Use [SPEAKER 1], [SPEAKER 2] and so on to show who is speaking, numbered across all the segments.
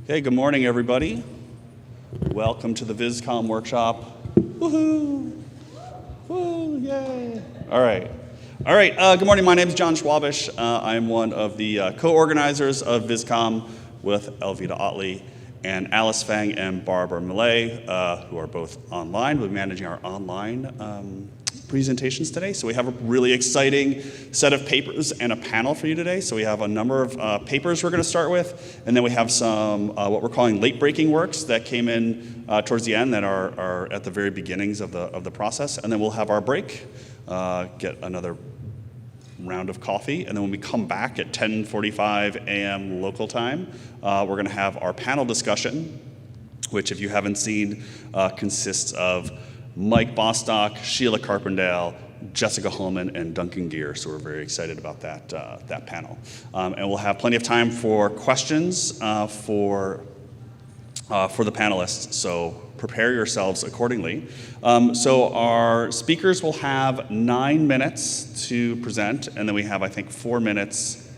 [SPEAKER 1] Okay, good morning, everybody. Welcome to the VisComm workshop. Woohoo! Woo, yay! All right. Good morning. My name is John Schwabish. I'm one of the co-organizers of VisComm with Elvita Otley and Alice Fang and Barbara Millay, who are both online. We'll be managing our online presentations today. So we have a really exciting set of papers and a panel for you today. So we have a number of papers we're going to start with, and then we have some what we're calling late-breaking works that came in towards the end that are at the very beginnings of the process, and then we'll have our break, get another round of coffee, and then when we come back at 10:45 a.m. local time, we're going to have our panel discussion, which, if you haven't seen, consists of Mike Bostock, Sheila Carpendale, Jessica Holman, and Duncan Gear. So we're very excited about that panel. And we'll have plenty of time for questions for the panelists. So prepare yourselves accordingly. So our speakers will have 9 minutes to present, and then we have, I think, 3 minutes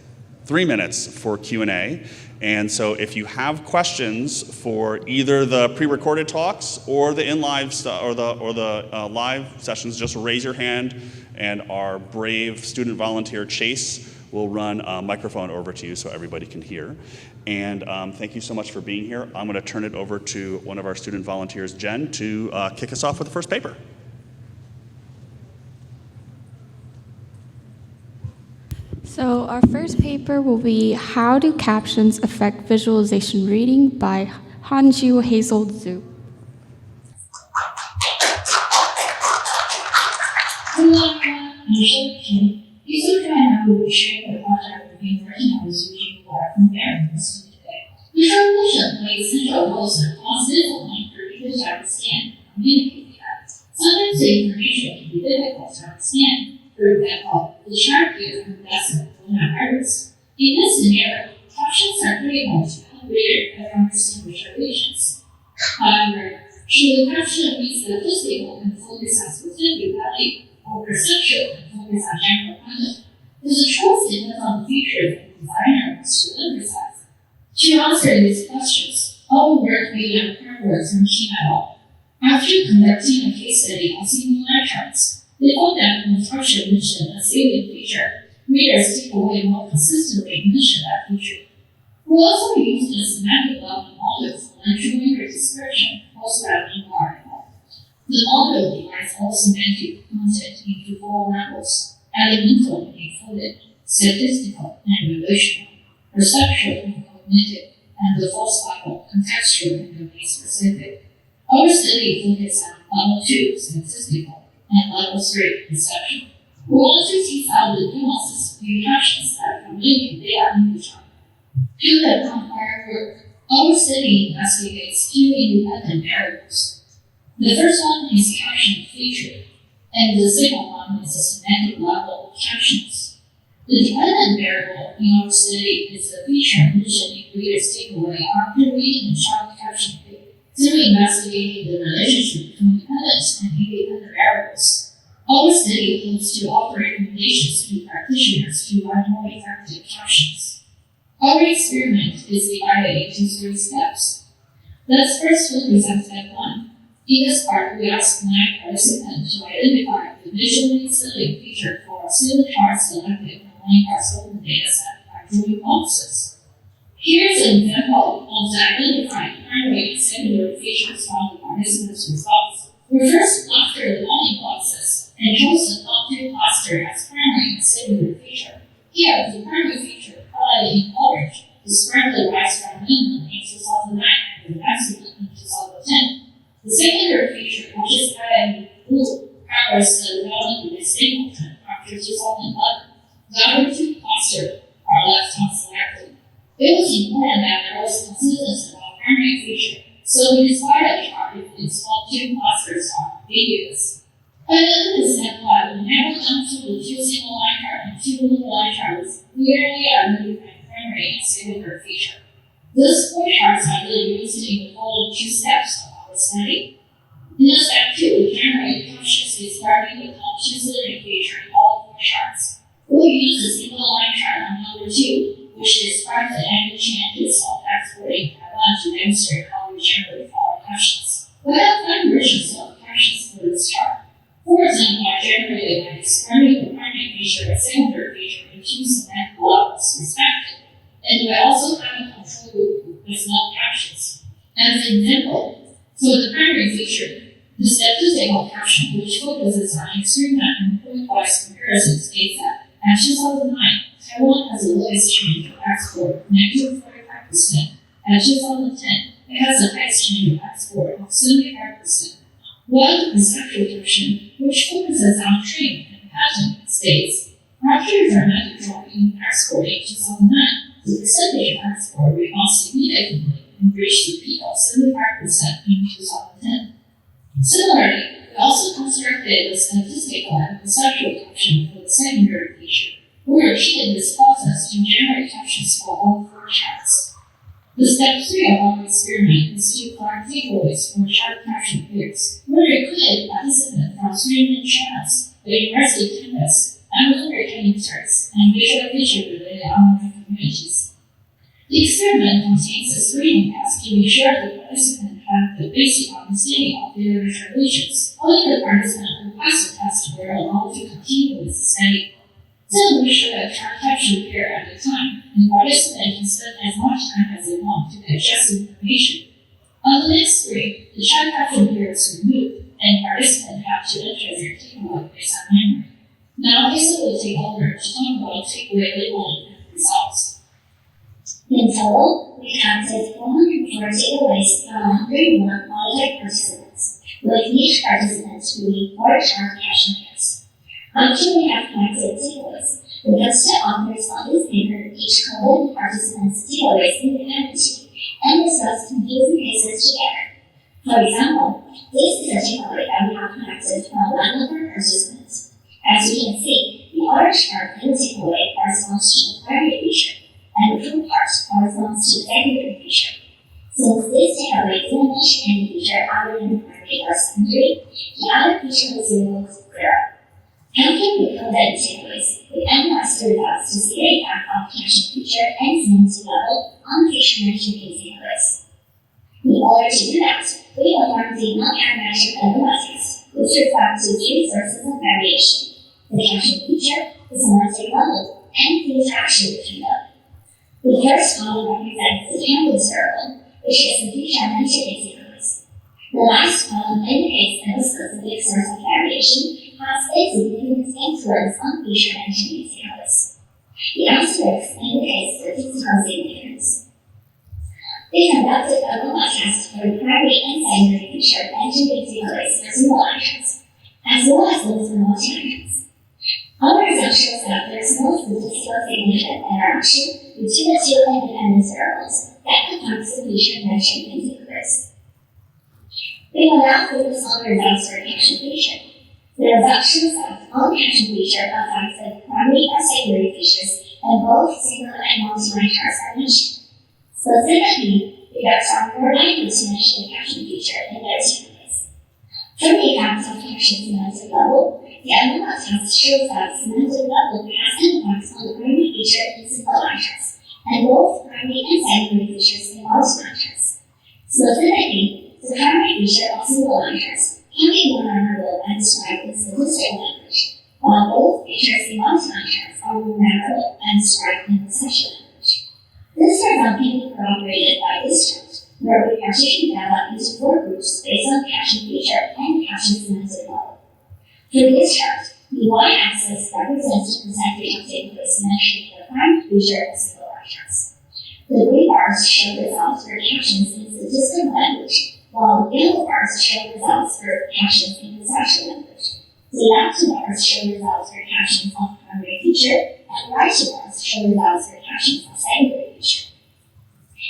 [SPEAKER 1] for Q&A. And so if you have questions for either the pre-recorded talks or the live sessions, just raise your hand, and our brave student volunteer Chase will run a microphone over to you so everybody can hear. And thank you so much for being here. I'm going to turn it over to one of our student volunteers, Jen, to kick us off with the first paper.
[SPEAKER 2] So our first paper will be How Do Captions Affect Visualization Reading by Hanju Hazel Zhu.
[SPEAKER 3] Hello everyone, I'm Shirley. Please look at how we will share the project we've been working on this week for our variables today. Visualization plays central roles in positive online for people to understand and communicate data. Sometimes the information can be difficult to understand. For example, the chart here represents a coronavirus. In this scenario, captions are critical to help readers better understand visualizations. However, should the caption be statistical and focus on specific value, or perceptual and focus on general content? There's a choice depends on the features that the designer wants to emphasize. To answer these questions, all work based on keywords and key model. After conducting a case study on single line charts, they found that when the caption mentioned a salient feature, readers typically more consistently mention that feature. We also used a semantic level model for language description, also at the article. The model divides all semantic content into 4 levels: elemental and encoded, statistical and relational, perceptual and cognitive, and the fourth level, contextual and domain-specific. Our study focused on level 2, statistical, and level 3, perception. We want to tease out the nuances between captions that communicate data in the chart. To the compare work, our study investigates 2 independent variables. The first one is caption feature, and the second one is the semantic level of captions. The dependent variable in our study is the feature mentioned in reader's takeaway after reading the chart caption page. Through investigating the relationship between dependent and independent variables, our study hopes to offer recommendations to practitioners to write more effective captions. Our experiment is divided into 3 steps. Let's first focus on step 1. In this part, we ask 9 participants to identify the visually selling feature for a single chart selected from one participant dataset by drawing boxes. Here's an example of the identifying primary and secondary features from the participants' results. Reverse after the bounding boxes and shows the top 2 cluster as primary and secondary feature. Here, the primary feature, highlighted in orange, describes the rise from minimum in 2009 and the maximum in 2010. The secondary feature, which is highlighted in blue, covers the development of Stapleton after 2011. The other 2 clusters are left unselected. It was important that there was consensus about primary feature, so we decided a chart if its top 2 clusters are ambiguous. By the end of step 1, we narrowed down to the 2 single line chart and 2 multiple line charts clearly identifying primary and secondary feature. These 4 charts are then used in the following 2 steps of our study. In step 2, we generate captions describing the top 2 salient feature in all 4 charts. We'll use the single line chart on number 2 which describes the annual changes of exporting Taiwan to demonstrate how we generate follow captions. We have 5 versions of captions for this chart. 4 of them are generated by describing the primary feature and secondary feature in 2 semantic levels, respectively. And we also have a control loop with no captions. As an example, for the primary feature, the statistical caption, which focuses on extreme and point-wise comparisons, states that at 2009, Taiwan has the lowest change of export, negative 45%. At 2010, it has an exchange of export of 75%. While the conceptual caption, which focuses on trade and patent, states, after a dramatic drop in export in 2009, the percentage of export rebounded significantly and reached the peak of 75% in 2010. Similarly, we also constructed a statistical and conceptual caption for the secondary feature. We repeated this process to generate captions for all 4 charts. The step 3 of our experiment is to collect takeaways from chart caption pairs. We recruited participants from 3 main channels: the university campus, ambulatory interns, and visualization-related online communities. The experiment contains a screening task to be sure the participants have the basic understanding of their visualizations. Only the participants who passed the test were allowed to continue with the study. Then we show a chart caption pair at a time, and participants can spend as much time as they want to digest information. On the next screen, the chart caption pair is removed, and participants have to enter their takeaway based on memory. Now, Lisa will take over to talk about takeaway labeling and results.
[SPEAKER 4] In total, we counted 404 takeaways from 101 qualified participants, with each participant reading 4 chart caption pairs. After we have collected takeaways, the guest authors on this paper each coded participants' takeaways independently and discussed confusing cases together. For example, this is a takeaway that we have collected from one of our participants. As you can see, the orange part in the takeaway corresponds to the primary feature, and the blue part corresponds to the secondary feature. Since this takeaway didn't mention any feature other than the primary or secondary, the other feature was labeled 0. After we coded the takeaways, we analyzed the results to see the impact of caption feature and semantic level on the feature mentioned in takeaways. In order to do that, we performed the non-parametric analysis, which refers to 3 sources of variation: the caption feature, the semantic level, and the interaction between them. The first column represents the template variable, which is the feature mentioned in takeaways. The last column indicates that the specific source of variation has a significant influence on feature mentioned in takeaways. The asterisk indicates statistical significance. We conducted a normal test for the primary and secondary feature mentioned in takeaways for single entrants, as well as those for multi-entrants. Our result shows that there is no statistical significant interaction between the 2 independent variables that affects the feature mentioned in takeaways. We will now focus on the results for caption feature. The result shows that all caption feature affects the primary and secondary features in both single and multi-line charts I mentioned. Specifically, we got some more likely to mention the caption feature in their takeaways. For the effects of caption semantic level, the analysis test shows that semantic level has an impact on the primary feature in single line charts, and both primary and secondary features in multi-line charts. Specifically, the primary feature of single line charts can be more memorable and described in statistical language, while both features in multi-line charts are more memorable and described in conceptual language. This result can be corroborated by this chart, where we partition data into 4 groups based on caption feature and caption semantic level. For this chart, the y-axis represents the percentage of takeaways mentioned in the primary feature of single line charts. The green bars show results for captions in statistical language, while the yellow bars show results for captions in conceptual language. The left 2 bars show results for captions of primary feature, and the right 2 bars show results for captions of secondary feature.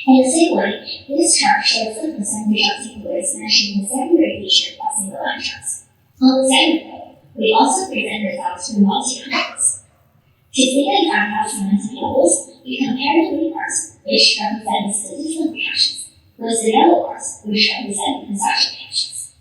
[SPEAKER 4] In the same way, this chart shows the percentage of takeaways mentioned in the secondary feature of single line charts. On the second row, we also present results for multi-line charts. To see the impact of semantic levels, we compare the green bars, which represent the statistical captions, with the yellow bars, which represent the conceptual captions.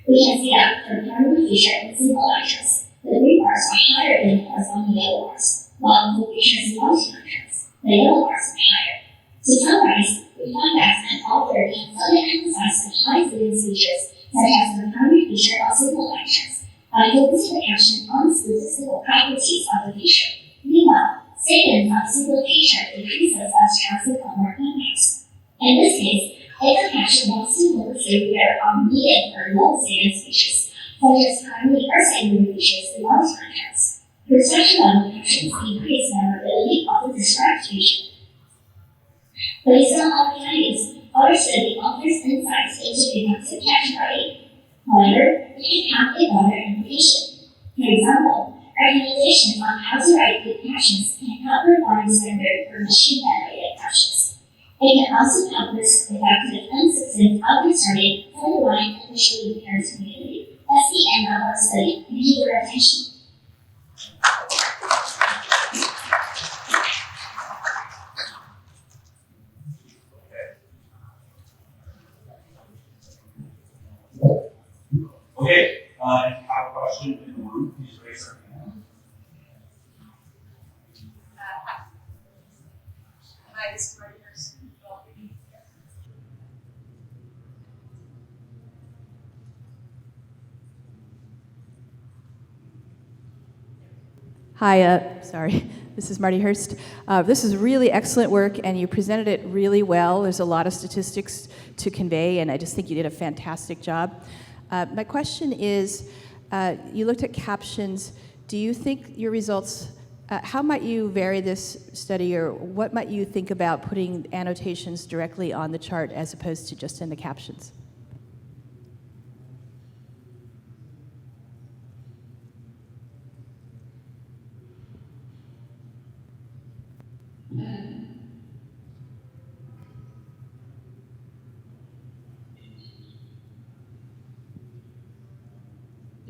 [SPEAKER 4] We can see that for primary feature in single line charts, the green bars are higher than the corresponding yellow bars, while for features in multi-line charts, the the yellow bars are higher. To summarize, we find that an author can further emphasize the high salience features, such as the primary feature of simple lectures, by focusing the caption on the statistical properties of the feature. Meanwhile, salience of a single feature decreases as traffic on more context. In this case, if the caption wants to focus the reader on medium or low salience features, such as primary or secondary features in most contexts, restriction level captions increase memorability of the described feature. Based on our findings, our study offers insights into effective caption writing. However, it can have a broader implication. For example, recommendations on how to write good captions can help refine standard for machine-generated captions. It can also help risk effective and succinct understanding for the blind and visually impaired community. That's the end of our study. Thank you for your attention.
[SPEAKER 1] Okay, if you have a question in the room, please raise your hand.
[SPEAKER 5] Hi, this is Marty Hurst. Hi, sorry. This is Marty Hurst. This is really excellent work, and you presented it really well. There's a lot of statistics to convey, and I just think you did a fantastic job. My question is, you looked at captions. Do you think your results, how might you vary this study, or what might you think about putting annotations directly on the chart as opposed to just in the captions?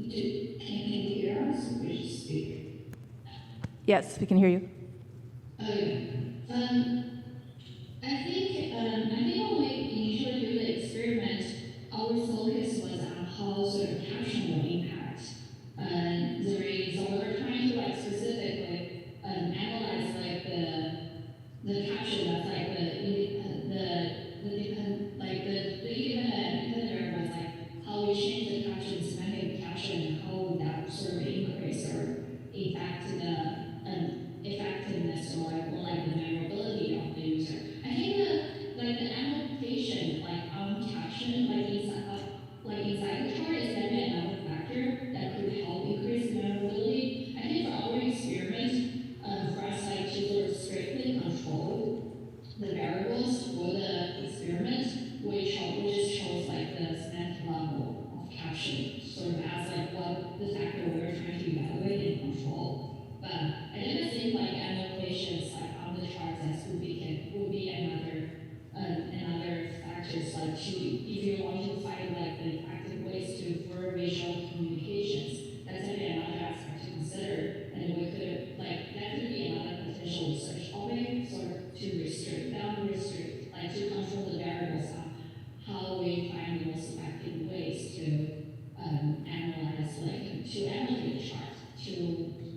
[SPEAKER 3] Can you hear us? We should speak.
[SPEAKER 5] Yes, we can hear you.
[SPEAKER 3] Oh yeah. I think when we initially do the experiment, our focus was on how sort of caption will impact the reading. So we were trying to like specifically analyze like the caption that's like the independent variables, like how we change the caption, semantic caption, and how would that sort of increase or impact the effectiveness or like the memorability of the user. I think the annotation like on caption like inside the chart is definitely another factor that could help increase the memorability. I think for our experiment, for us like to sort of strictly control the variables for the experiment, we just chose like the semantic level of caption, sort of as like what the factor we were trying to evaluate and control. But I definitely think like annotations like on the charts as would be another factors like to if you want to find like the effective ways to further visual communications. That's definitely another aspect to consider, and we could like that could be another potential research topic, sort of to like to control the variables on how we find the most effective ways to analyze, like to annotate the chart to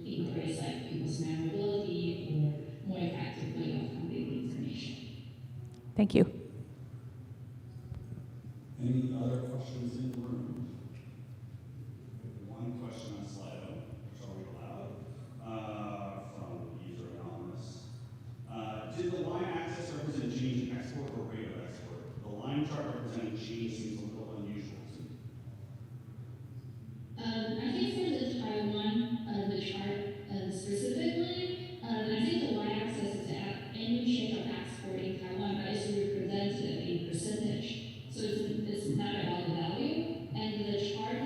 [SPEAKER 3] increase like people's memorability or more effective way of conveying information.
[SPEAKER 5] Thank you.
[SPEAKER 1] Any other questions in the room? One question on Slido, which I'll read aloud, from user anonymous. Did the y-axis represent change in export or rate of export? The line chart representing change seems a little unusual to me.
[SPEAKER 3] I think for the Taiwan, the chart specifically, I think the y-axis is any change of export in Taiwan, but it's represented in percentage. So it's not about the value. And the chart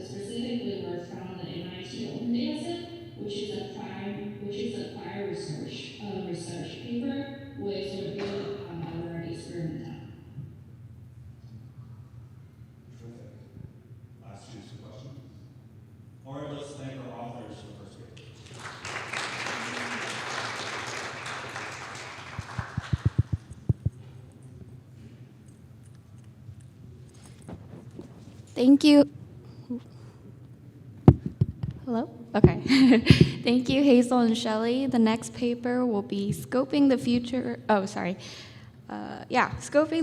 [SPEAKER 3] specifically were from the MIT Open Dataset, which is a prior research paper we sort of built upon our experiment on.
[SPEAKER 1] Terrific. Last chance for questions. All right, let's thank our authors for the first paper.
[SPEAKER 2] Thank you. Hello? Okay. Thank you, Hazel and Shelley. The next paper will be Scoping the Future, Scoping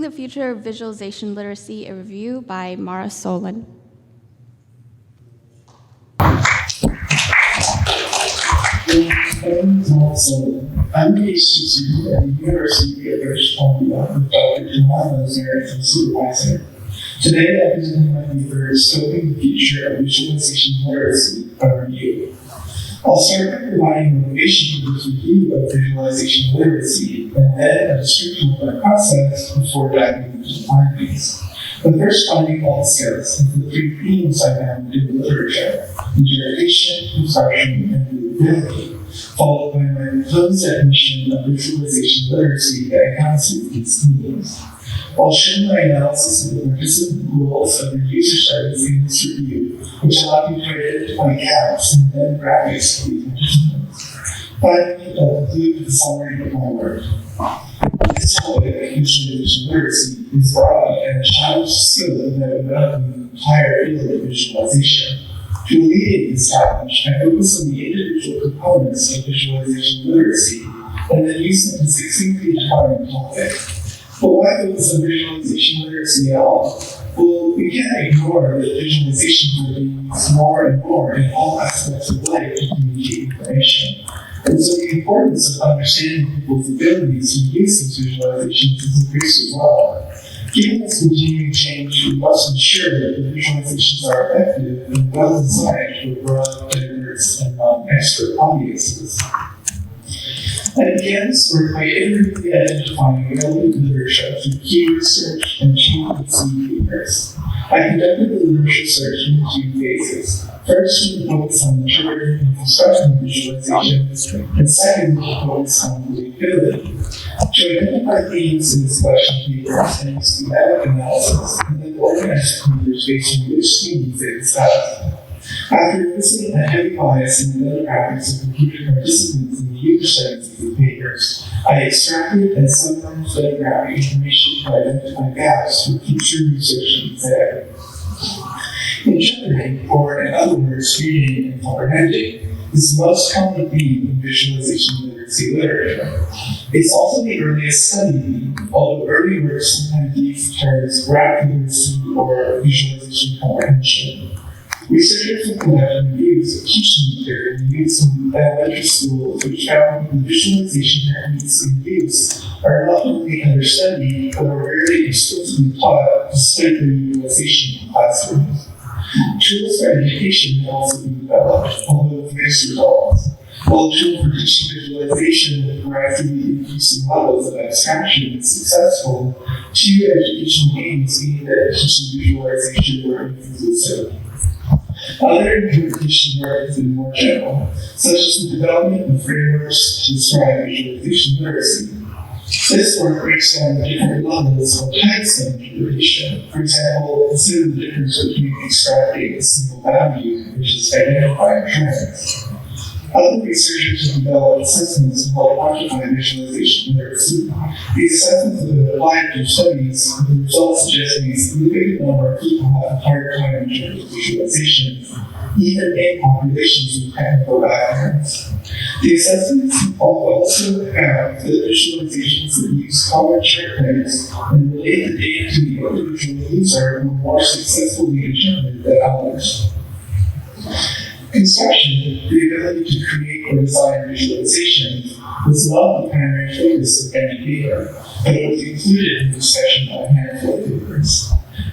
[SPEAKER 2] the Future of Visualization Literacy, a review by Mara Solon.
[SPEAKER 6] I'm a PhD student at the University of British Columbia with Dr. Jamal Moser as a supervisor. Today, I'm presenting my paper, Scoping the Future of Visualization Literacy, a review. I'll start by providing motivation for this review of visualization literacy, and then a description of my process before diving into the findings. The first finding I'll discuss is the three themes I found in the literature: interrogation, construction, and readability, followed by my proposed definition of visualization literacy that encompasses these themes. I'll share my analysis of the participant goals of the user studies in this review, which allow me to identify gaps in the demographics of these participants. Finally, I'll conclude with a summary of my work. This topic, visualization literacy, is broad and a challenge skill that developing the entire field of visualization. To alleviate this challenge, I focus on the individual components of visualization literacy and then use them to succinctly define the topic. But why focus on visualization literacy at all? Well, we can't ignore that visualization will be used more and more in all aspects of life to communicate information. And so the importance of understanding people's abilities to use these visualizations is increased as well. Given this continuing change, we must ensure that the visualizations are effective and well designed for broad, diverse, and non-expert audiences. I began this work by iteratively identifying relevant literature through key research and key papers. I conducted the literature search in two phases. First, with a focus on interpreting and constructing visualizations, and second, with a focus on readability. To identify themes in this collection of papers and use schematic analysis, and then organize papers based on which themes they discuss. After noticing a heavy bias in the demographics of computer participants in the user studies of the papers, I extracted and summarized demographic information to identify gaps for future research and exam. Interpreting, or in other words, reading and comprehending, is the most common theme in visualization literacy literature. It's also the earliest study theme, although early work sometimes use terms graph literacy or visualization comprehension. Researchers have conducted reviews of teaching material in use in elementary schools, which found the visualization techniques in use are not only understudied, but are rarely explicitly taught despite their utilization in classrooms. Tools for education have also been developed, although with mixed results. While the tool for teaching visualization with gradually increasing levels of abstraction is successful, two educational aims mean that teaching visualization were inconclusive. Other interpretation work has been more general, such as the development of frameworks to describe visualization literacy. This work breaks down the different levels of types of interpretation. For example, consider the difference between extracting a single value, which is identifying trends. Other researchers have developed assessments to help quantify visualization literacy. These assessments have been applied to studies, with the results suggesting a significant number of people have a hard time interpreting visualization, even in populations with technical backgrounds. The assessments also found that visualizations that use common chart types and relate the data to the individual user were more successfully interpreted than others. Construction, the ability to create or design visualizations, was not the primary focus of any paper, but it was included in the discussion of a handful of papers.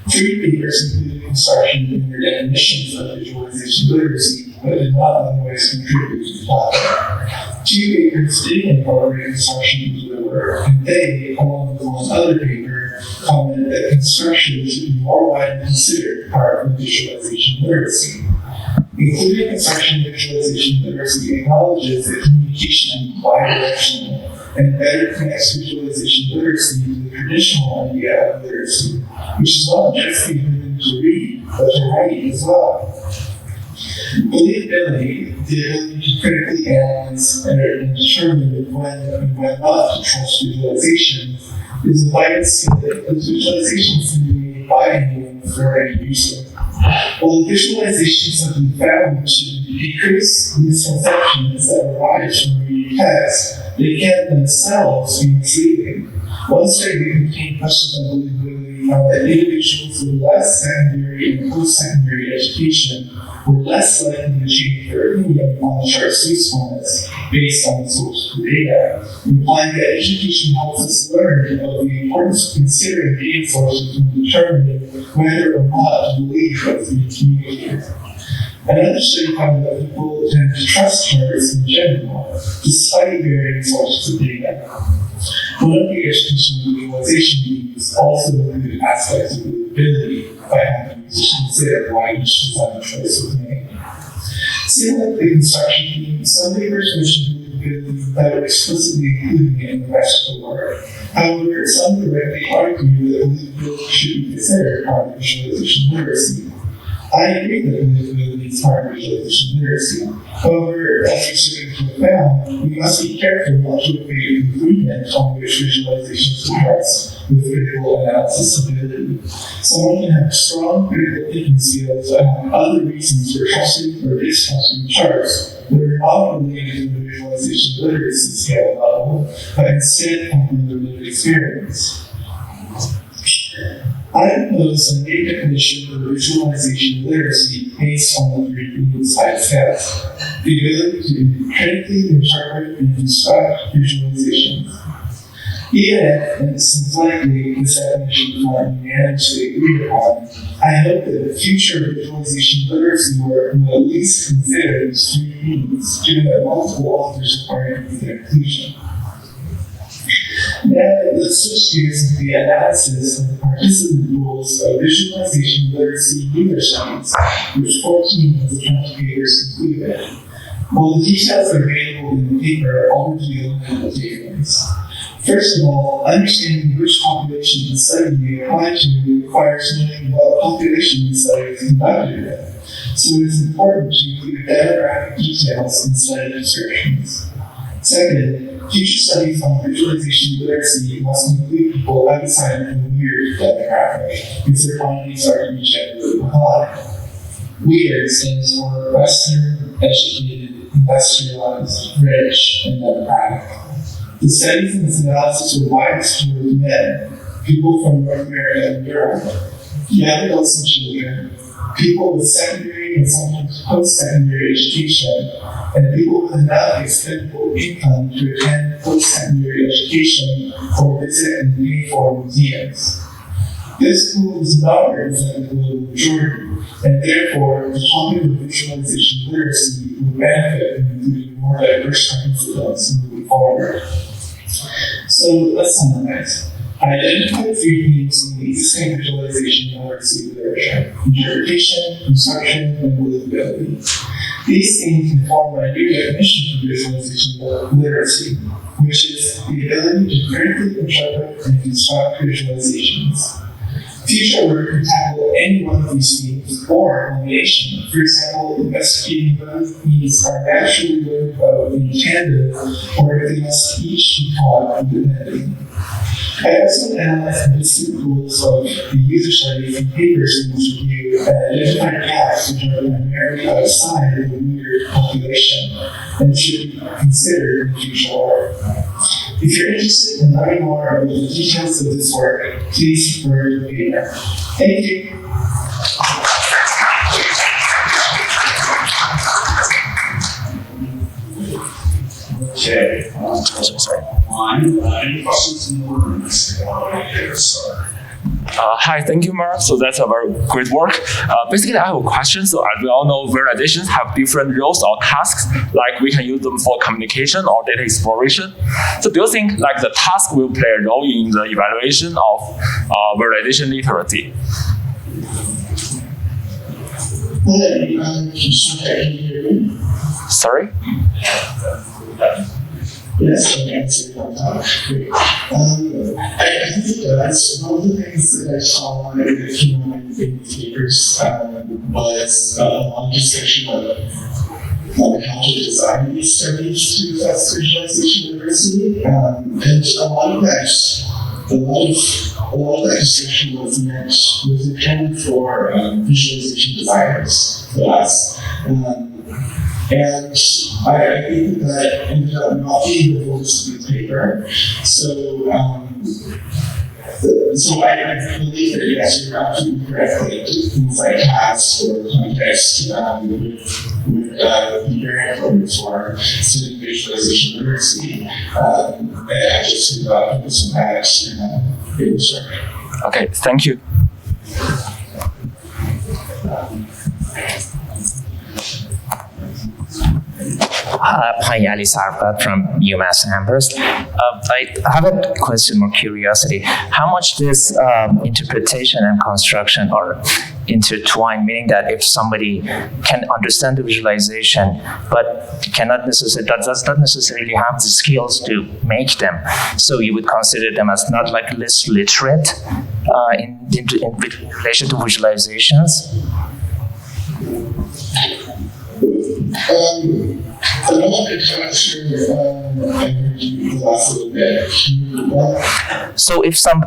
[SPEAKER 6] Three papers included construction in their definitions of visualization literacy, but did not otherwise contribute to the topic. Two papers did incorporate construction into their work, and they, along with one other paper, commented that construction should be more widely considered part of visualization literacy. Including construction visualization literacy acknowledges that communication is bidirectional and better connects visualization literacy to the traditional idea of literacy, which is not just the ability to read, but to write as well. Believability, the ability to critically analyze and determine when and when not to trust visualization, is a vital skill that those visualizations can be made by anyone for any user. While visualizations have been found to decrease misconceptions that arise from reading text, they can themselves be misleading. One study contained questions on believability found that individuals with less secondary and post-secondary education were less likely to change their opinion on the chart's usefulness based on the source of the data, implying that education helps us learn of the importance of considering data sources when determining whether or not to believe what is being communicated. Another study found that people tend to trust charts in general, despite varying sources of data. One of the educational visualization needs also included aspects of believability by having users consider why each design choice was made. Similar to the construction theme, some papers mention believability without explicitly including it in the rest of the work. However, some directly argue that believability should be considered part of visualization literacy. I agree that believability is part of visualization literacy. However, as researchers have found, we must be careful not to equate improvement on which visualization starts with critical analysis ability. Someone can have strong critical thinking skills but have other reasons for trusting or distrusting charts that are not related to the visualization literacy scale level, but instead come from their lived experience. I propose a new definition for visualization literacy based on the three needs I discussed: the ability to critically interpret and construct visualizations. Even if, and this is likely, this definition is not unanimously agreed upon, I hope that future visualization literacy work will at least consider these three needs, given that multiple authors require their inclusion. Now, let's switch gears to the analysis of the participant rules of visualization literacy user studies, which 14 of the 20 papers included. While the details are available in the paper, I'll review a couple of takeaways. First of all, understanding which population the study may apply to requires knowing what population the study is conducted with, so it is important to include demographic details in study descriptions. Second, future studies on visualization literacy must include people outside of the weird demographic, because their findings are to be generally broad. Weird stands for Western, educated, industrialized, rich, and democratic. The studies in this analysis were widest towards men, people from North America and Europe, young adults and children, people with secondary and sometimes post-secondary education, and people with enough expendable income to attend post-secondary education or visit and pay for museums. This pool is not representing the global majority, and therefore the topic of visualization literacy will benefit from including more diverse participants moving forward. So let's summarize. I identified three themes in the existing visualization literacy literature: interpretation, construction, and believability. These themes inform my new definition for visualization literacy, which is the ability to critically interpret and construct visualizations. Future work can tackle any one of these themes or a combination. For example, investigating whether themes are naturally learned about in tandem or if they must each be taught independently. I also analyzed the distinct rules of the user study from papers in this review and identified gaps which are primarily outside of the weird population and should be considered in future work. If you're interested in learning more about the details of this work, please refer to the paper. Thank you.
[SPEAKER 1] Okay. Any questions in the room?
[SPEAKER 7] Hi, thank you, Mark. So that's a very great work. Basically, I have a question. So as we all know, visualizations have different roles or tasks. Like we can use them for communication or data exploration. So do you think like the task will play a role in the evaluation of visualization literacy? Sorry?
[SPEAKER 6] Yes, I can answer that. Great. I think it does. One of the things that I saw in the papers was a long discussion of how to design these studies to assess visualization literacy. And a lot of a lot of that discussion was intended for visualization designers for us. And I think that ended up not being the focus of the paper. So I believe that yes, you're absolutely correct. Like things like tasks or context would be very important for student visualization literacy. And I just did not focus on that in the survey.
[SPEAKER 7] Okay, thank you.
[SPEAKER 8] Hi, Ali Sarpat from UMass Amherst. I have a question, more curiosity. How much does interpretation and construction are intertwined, meaning that if somebody can understand the visualization, but does not necessarily have the skills to make them, so you would consider them as not like less literate in relation to visualizations?
[SPEAKER 6] I'm not entirely sure I heard you the last little bit.
[SPEAKER 8] So if somebody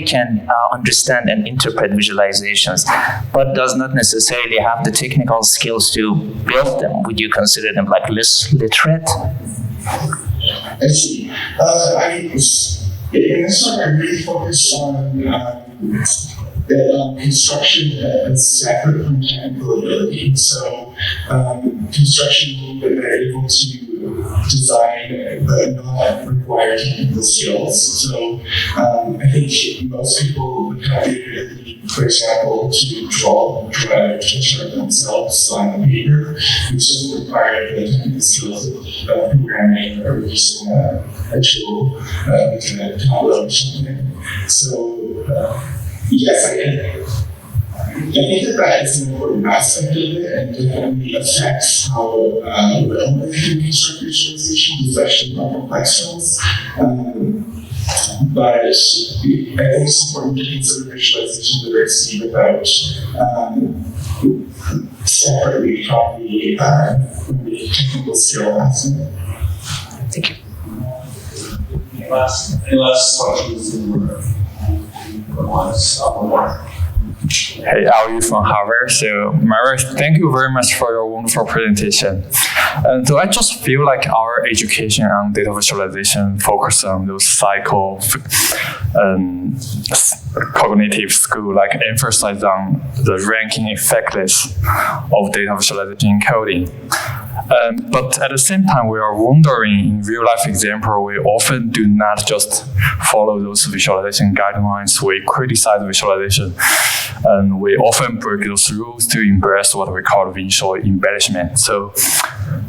[SPEAKER 8] can understand and interpret visualizations, but does not necessarily have the technical skills to build them, would you consider them like less literate?
[SPEAKER 6] I see. In this one, I really focused on construction as separate from technical ability. So construction that they're able to design but not require technical skills. So I think most people would have the ability, for example, to draw a picture of themselves on paper, which doesn't require the technical skills of programming or using a tool like a Tableau or something. So yes, I think that is an important aspect of it and definitely affects how well we can construct visualization, especially for complex ones. But I think it's important to consider visualization literacy without separately from the technical skill aspect.
[SPEAKER 8] Thank you.
[SPEAKER 9] Any last questions in the room?
[SPEAKER 10] Hey, Ali from Harvard. So, Mara, thank you very much for your wonderful presentation. And so I just feel like our education on data visualization focus on those cognitive skill, like emphasize on the ranking effectiveness of data visualization encoding. But at the same time, we are wondering in real life example, we often do not just follow those visualization guidelines. We criticize visualization, and we often break those rules to embrace what we call visual embellishment. So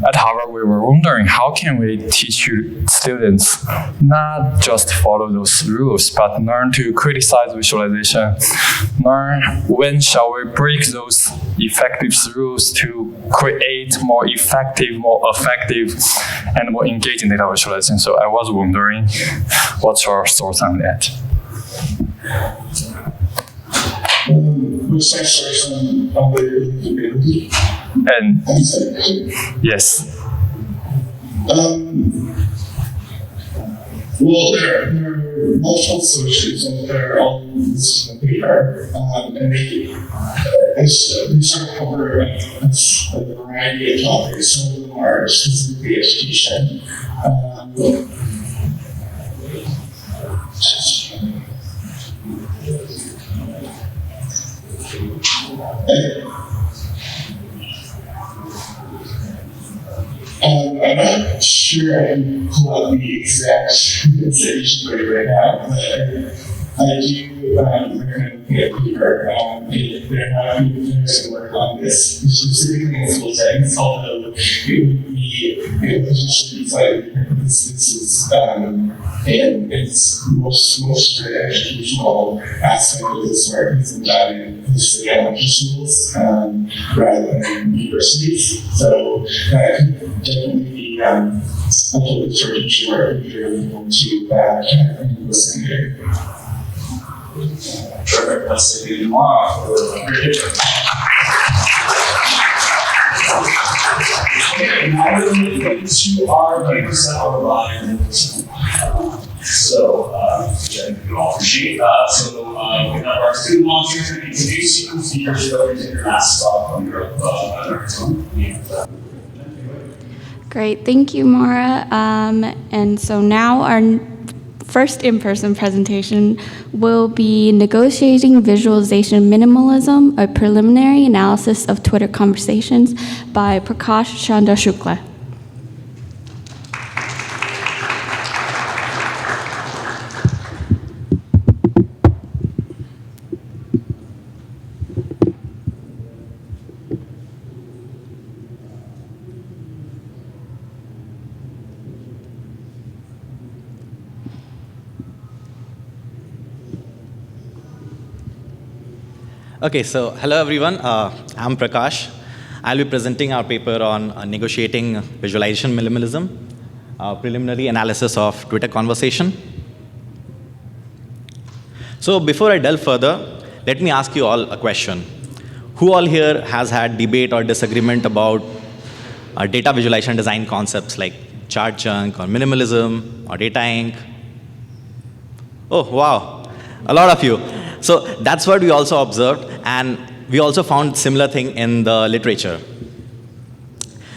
[SPEAKER 10] at Harvard, we were wondering how can we teach students not just follow those rules, but learn to criticize visualization, learn when shall we break those effective rules to create more effective, more effective, and more engaging data visualization. So I was wondering, what's your thoughts on that?
[SPEAKER 6] Which sectors on the ability?
[SPEAKER 10] And yes.
[SPEAKER 6] Well, there are multiple solutions, and they're all listed in the paper, and they sort of cover a variety of topics. Some of them are specifically education. I'm not sure I can pull out the exact citation for it right now, but I do recommend looking at paper. There have been things that work on this specifically in school settings, although it would potentially be slightly different because this is and its most educational aspect of this work is done in mostly elementary schools rather than universities. So that could definitely be a little bit for teaching work if you're able to back in the secondary.
[SPEAKER 9] Perfect. Let's see you tomorrow. Okay, now we're going to get into our papers that are live. So, again, you all appreciate. We have our student volunteers going to introduce you. Speakers are going to take your masks off on your microphone.
[SPEAKER 2] Great, thank you, Mara. And so now our first in-person presentation will be Negotiating Visualization Minimalism, a preliminary analysis of Twitter conversations by Prakash Chandra Shukla.
[SPEAKER 11] Okay, so hello everyone. I'm Prakash. I'll be presenting our paper on negotiating visualization minimalism, preliminary analysis of Twitter conversation. So before I delve further, let me ask you all a question. Who all here has had debate or disagreement about data visualization design concepts like chart chunk or minimalism or data ink? Oh, wow, a lot of you. So that's what we also observed, and we also found similar thing in the literature.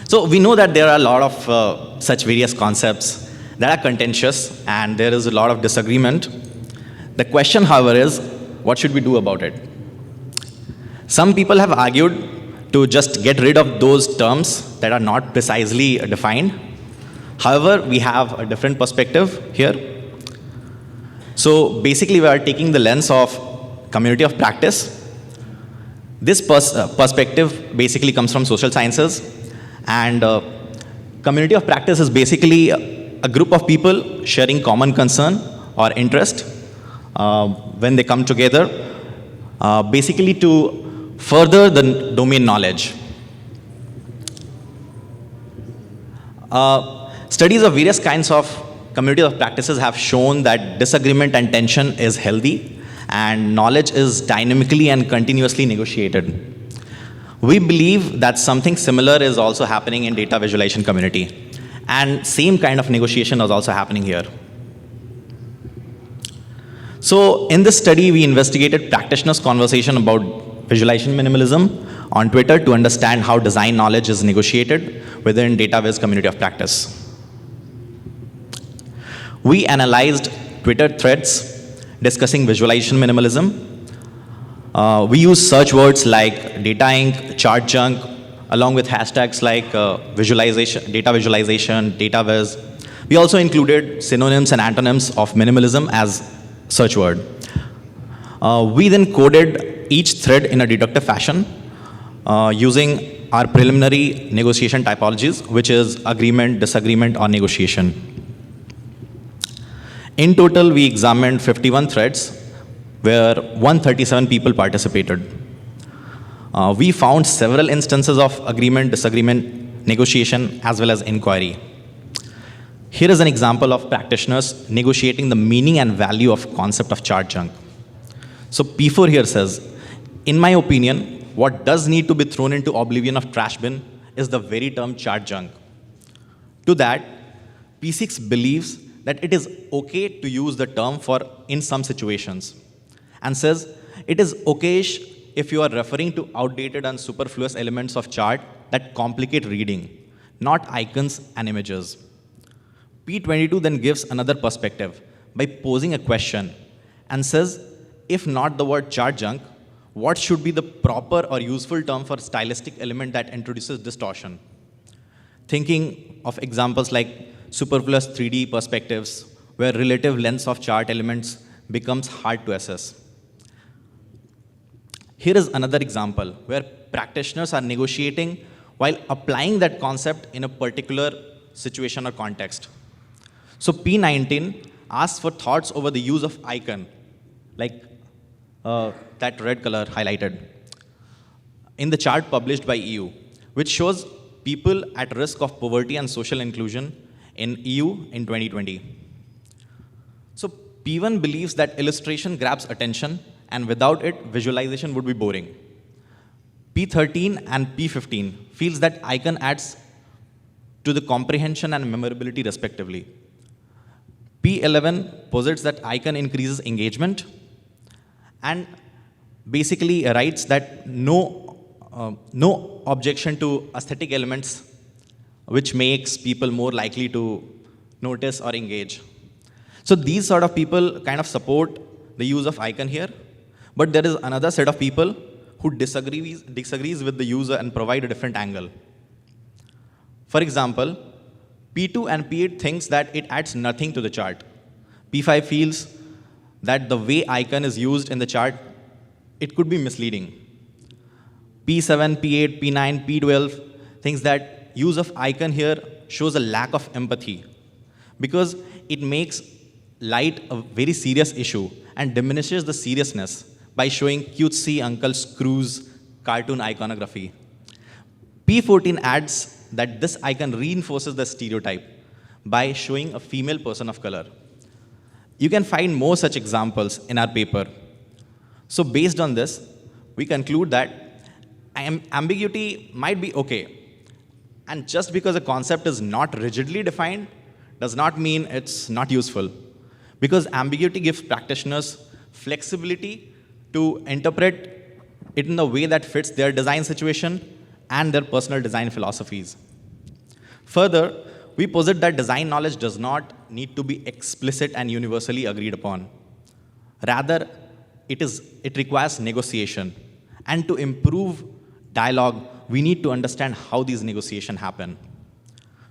[SPEAKER 11] So we know that there are a lot of such various concepts that are contentious, and there is a lot of disagreement. The question, however, is what should we do about it? Some people have argued to just get rid of those terms that are not precisely defined. However, we have a different perspective here. So basically, we are taking the lens of community of practice. This perspective basically comes from social sciences, and community of practice is basically a group of people sharing common concern or interest when they come together, basically to further the domain knowledge. Studies of various kinds of community of practices have shown that disagreement and tension is healthy, and knowledge is dynamically and continuously negotiated. We believe that something similar is also happening in data visualization community, and same kind of negotiation is also happening here. So in this study, we investigated practitioners' conversation about visualization minimalism on Twitter to understand how design knowledge is negotiated within DataViz community of practice. We analyzed Twitter threads discussing visualization minimalism. We use search words like data ink, chart chunk, along with hashtags like visualization, data viz. We also included synonyms and antonyms of minimalism as search word. We then coded each thread in a deductive fashion using our preliminary negotiation typologies, which is agreement, disagreement, or negotiation. In total, we examined 51 threads where 137 people participated. We found several instances of agreement, disagreement, negotiation, as well as inquiry. Here is an example of practitioners negotiating the meaning and value of concept of chart chunk. So P4 here says, in my opinion, what does need to be thrown into oblivion of trash bin is the very term chart chunk. To that, P6 believes that it is okay to use the term for in some situations, and says it is okayish if you are referring to outdated and superfluous elements of chart that complicate reading, not icons and images. P22 then gives another perspective by posing a question and says, if not the word chart junk, what should be the proper or useful term for stylistic element that introduces distortion? Thinking of examples like superfluous 3D perspectives, where relative lengths of chart elements becomes hard to assess. Here is another example where practitioners are negotiating while applying that concept in a particular situation or context. So P19 asks for thoughts over the use of icon, like that red color highlighted, in the chart published by EU, which shows people at risk of poverty and social inclusion in EU in 2020. So P1 believes that illustration grabs attention, and without it, visualization would be boring. P13 and P15 feels that icon adds to the comprehension and memorability respectively. P11 posits that icon increases engagement and basically writes that no objection to aesthetic elements which makes people more likely to notice or engage. So these sort of people kind of support the use of icon here, but there is another set of people who disagrees with the user and provide a different angle. For example, P2 and P8 thinks that it adds nothing to the chart. P5 feels that the way icon is used in the chart, it could be misleading. P7, P8, P9, P12 thinks that use of icon here shows a lack of empathy because it makes light a very serious issue and diminishes the seriousness by showing cutesy Uncle Screw's cartoon iconography. P14 adds that this icon reinforces the stereotype by showing a female person of color. You can find more such examples in our paper. So based on this, we conclude that ambiguity might be okay. And just because a concept is not rigidly defined does not mean it's not useful. Because ambiguity gives practitioners flexibility to interpret it in the way that fits their design situation and their personal design philosophies. Further, we posit that design knowledge does not need to be explicit and universally agreed upon. Rather, it requires negotiation. And to improve dialogue, we need to understand how these negotiations happen.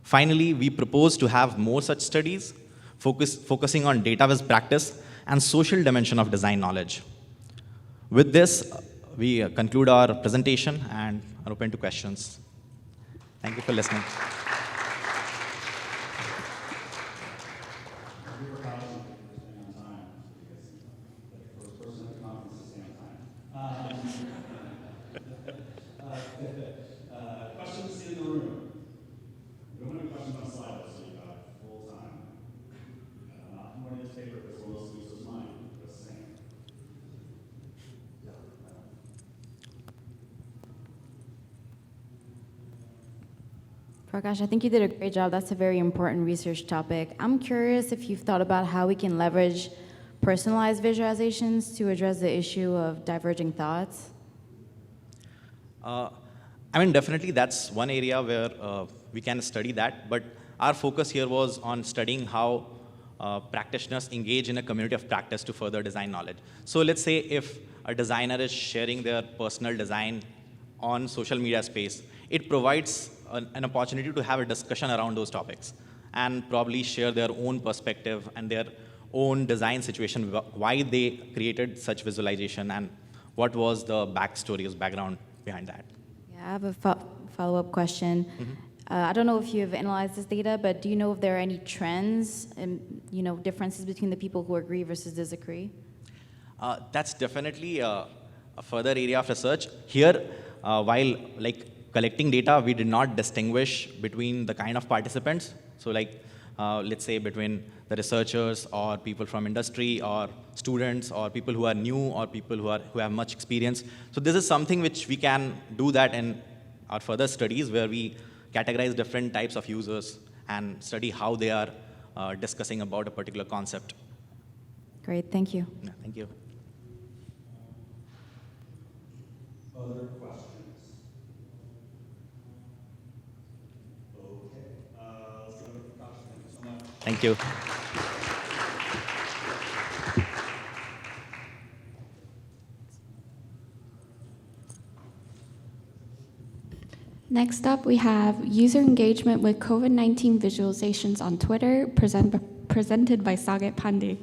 [SPEAKER 11] Finally, we propose to have more such studies, focusing on data-based practice and social dimension of design knowledge. With this, we conclude our presentation and are open to questions. Thank you for listening.
[SPEAKER 9] Questions in the room? We don't have any questions on Slido, so you got full time. Not more newspaper, because we'll also use those money. Just saying.
[SPEAKER 12] Prakash, I think you did a great job. That's a very important research topic. I'm curious if you've thought about how we can leverage personalized visualizations to address the issue of diverging thoughts.
[SPEAKER 11] I mean, definitely that's one area where we can study that, but our focus here was on studying how practitioners engage in a community of practice to further design knowledge. So let's say if a designer is sharing their personal design on social media space, it provides an opportunity to have a discussion around those topics and probably share their own perspective and their own design situation, why they created such visualization and what was the background behind that.
[SPEAKER 12] Yeah, I have a follow-up question. I don't know if you've analyzed this data, but do you know if there are any trends and differences between the people who agree versus disagree?
[SPEAKER 11] That's definitely a further area of research. Here, while collecting data, we did not distinguish between the kind of participants. So let's say between the researchers or people from industry or students or people who are new or people who have much experience. So this is something which we can do that in our further studies where we categorize different types of users and study how they are discussing about a particular concept.
[SPEAKER 12] Great, thank you.
[SPEAKER 11] Yeah, thank you.
[SPEAKER 9] Other questions? Okay. Let's go to Prakash. Thank you so much.
[SPEAKER 11] Thank you.
[SPEAKER 2] Next up, we have user engagement with COVID-19 visualizations on Twitter, presented by Saget Pandey.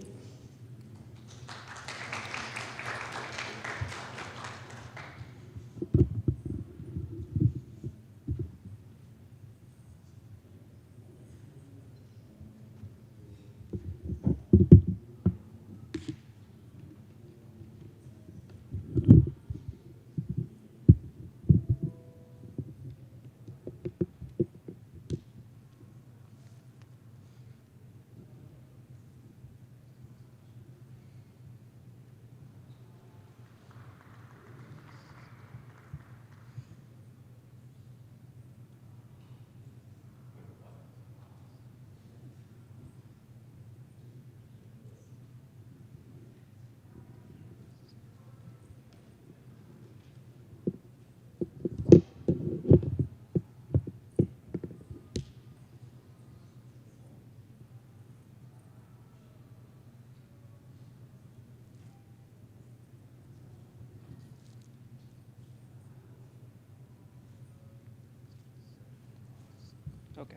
[SPEAKER 13] Okay.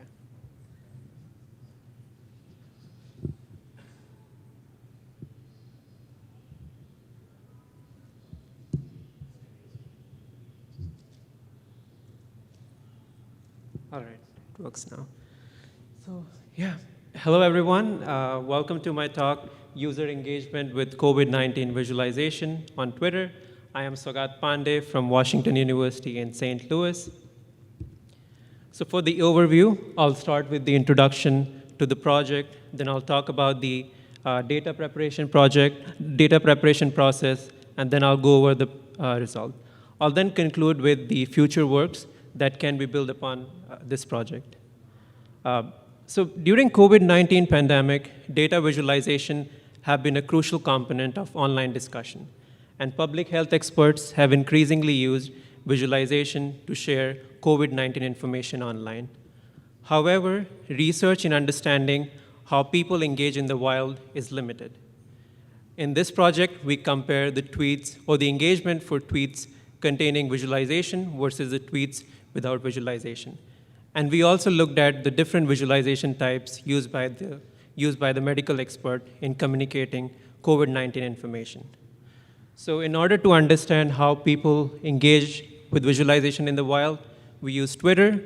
[SPEAKER 13] All right, it works now. So, yeah. Hello, everyone. Welcome to my talk, User Engagement with COVID-19 Visualization on Twitter. I am Sagat Pandey from Washington University in St. Louis. So for the overview, I'll start with the introduction to the project, then I'll talk about the data preparation process, and then I'll go over the result. I'll then conclude with the future works that can be built upon this project. So during COVID-19 pandemic, data visualization have been a crucial component of online discussion, and public health experts have increasingly used visualization to share COVID-19 information online. However, research in understanding how people engage in the wild is limited. In this project, we compare the tweets or the engagement for tweets containing visualization versus the tweets without visualization. And we also looked at the different visualization types used by the medical expert in communicating COVID-19 information. So in order to understand how people engage with visualization in the wild, we use Twitter.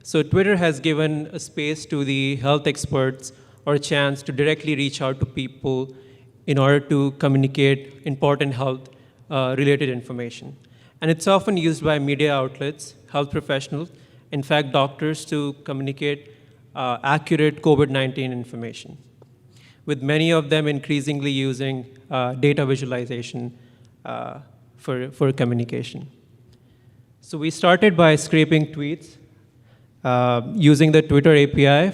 [SPEAKER 13] So Twitter has given a space to the health experts or a chance to directly reach out to people in order to communicate important health related information. And it's often used by media outlets, health professionals, in fact, doctors, to communicate accurate COVID-19 information, with many of them increasingly using data visualization for communication. So we started by scraping tweets using the Twitter API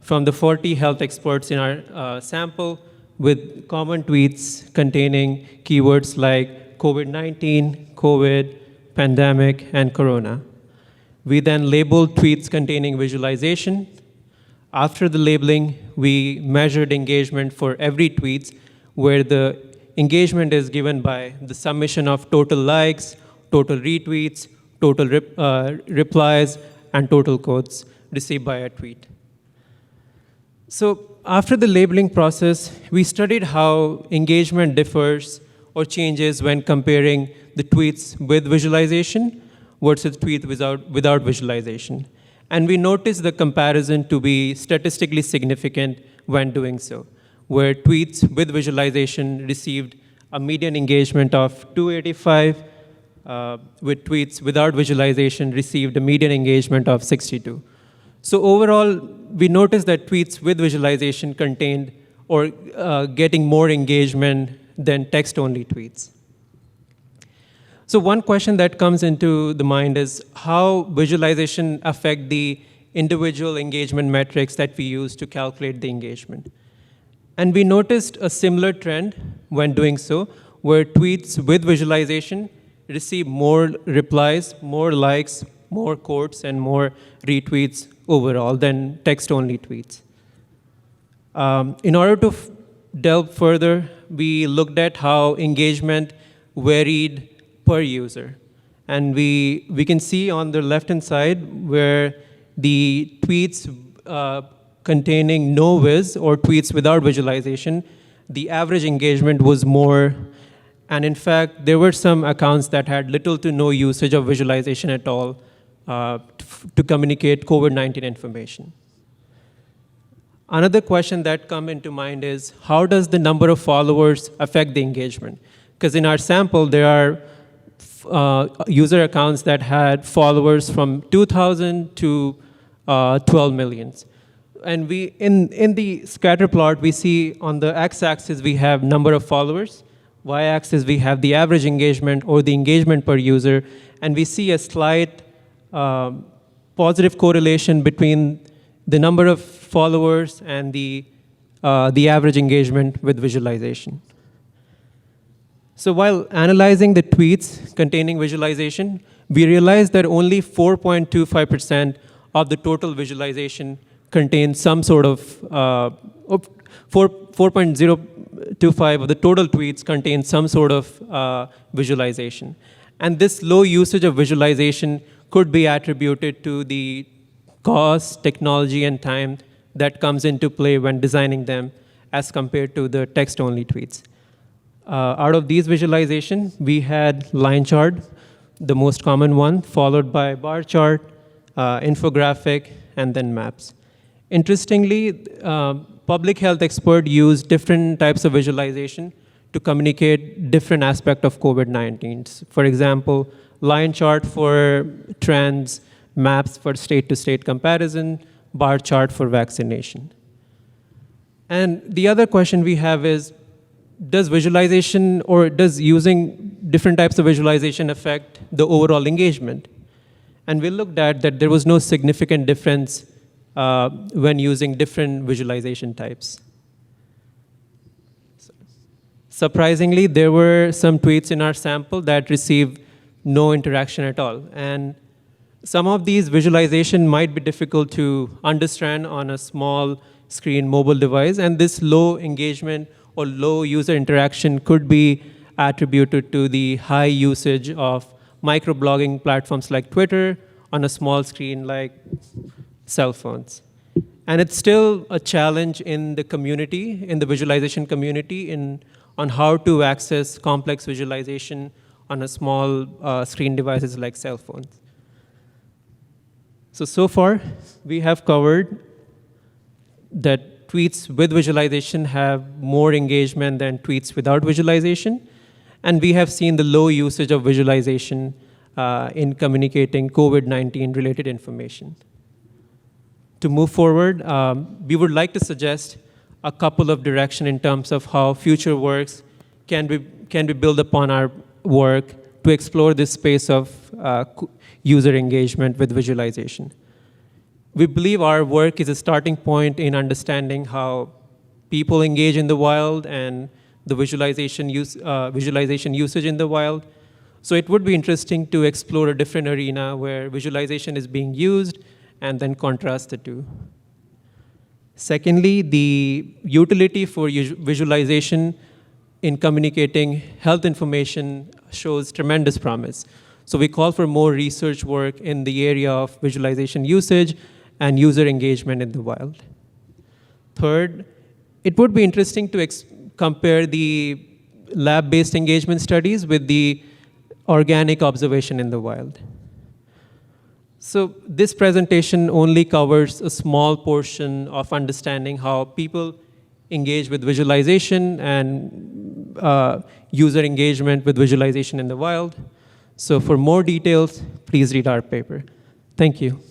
[SPEAKER 13] from the 40 health experts in our sample, with common tweets containing keywords like COVID-19, COVID, pandemic, and corona. We then labeled tweets containing visualization. After the labeling, we measured engagement for every tweet, where the engagement is given by the summation of total likes, total retweets, total replies, and total quotes received by a tweet. So after the labeling process, we studied how engagement differs or changes when comparing the tweets with visualization versus tweets without visualization. And we noticed the comparison to be statistically significant when doing so, where tweets with visualization received a median engagement of 285, with tweets without visualization received a median engagement of 62. So overall, we noticed that tweets with visualization contained or getting more engagement than text-only tweets. So one question that comes into the mind is how visualization affect the individual engagement metrics that we use to calculate the engagement. And we noticed a similar trend when doing so, where tweets with visualization receive more replies, more likes, more quotes, and more retweets overall than text-only tweets. In order to delve further, we looked at how engagement varied per user. And we can see on the left-hand side where the tweets containing no viz or tweets without visualization, the average engagement was more. And in fact, there were some accounts that had little to no usage of visualization at all to communicate COVID-19 information. Another question that comes into mind is, how does the number of followers affect the engagement? Because in our sample, there are user accounts that had followers from 2,000 to 12 million. And we, in the scatter plot, we see on the x-axis we have number of followers, y-axis we have the average engagement or the engagement per user, and we see a slight positive correlation between the number of followers and the average engagement with visualization. So while analyzing the tweets containing visualization, we realized that only 4.25% of the total visualization contains some sort of 4.025 of the total tweets contain some sort of visualization. And this low usage of visualization could be attributed to the cost, technology, and time that comes into play when designing them as compared to the text-only tweets. Out of these visualization, we had line chart, the most common one, followed by bar chart, infographic, and then maps. Interestingly, public health experts use different types of visualization to communicate different aspects of COVID-19. For example, line chart for trends, maps for state-to-state comparison, bar chart for vaccination. And the other question we have is, does visualization or does using different types of visualization affect the overall engagement? And we looked at that there was no significant difference when using different visualization types. Surprisingly, there were some tweets in our sample that received no interaction at all. And some of these visualization might be difficult to understand on a small screen mobile device, and this low engagement or low user interaction could be attributed to the high usage of microblogging platforms like Twitter on a small screen like cell phones. And it's still a challenge in the community, in the visualization community, on how to access complex visualization on a small screen devices like cell phones. So far, we have covered that tweets with visualization have more engagement than tweets without visualization. And we have seen the low usage of visualization in communicating COVID-19 related information. To move forward, we would like to suggest a couple of directions in terms of how future works can be built upon our work to explore this space of user engagement with visualization. We believe our work is a starting point in understanding how people engage in the wild and the visualization usage in the wild. So it would be interesting to explore a different arena where visualization is being used and then contrast the two. Secondly, the utility for visualization in communicating health information shows tremendous promise. So we call for more research work in the area of visualization usage and user engagement in the wild. Third, it would be interesting to compare the lab-based engagement studies with the organic observation in the wild. So this presentation only covers a small portion of understanding how people engage with visualization and user engagement with visualization in the wild. So for more details, please read our paper. Thank you.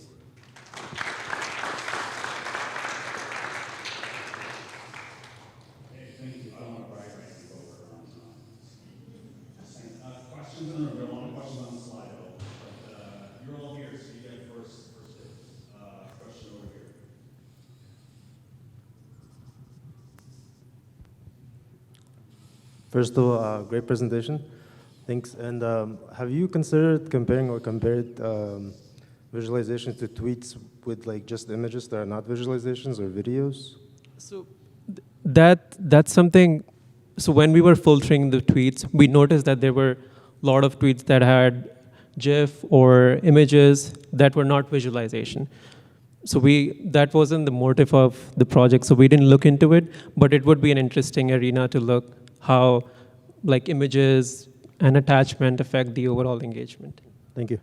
[SPEAKER 14] First of all, great presentation. Thanks. And have you considered comparing or compared visualizations to tweets with like just images that are not visualizations or videos?
[SPEAKER 13] So that's something. So when we were filtering the tweets, we noticed that there were a lot of tweets that had GIF or images that were not visualization. So that wasn't the motive of the project, so we didn't look into it, but it would be an interesting arena to look how like images and attachment affect the overall engagement.
[SPEAKER 14] Thank you.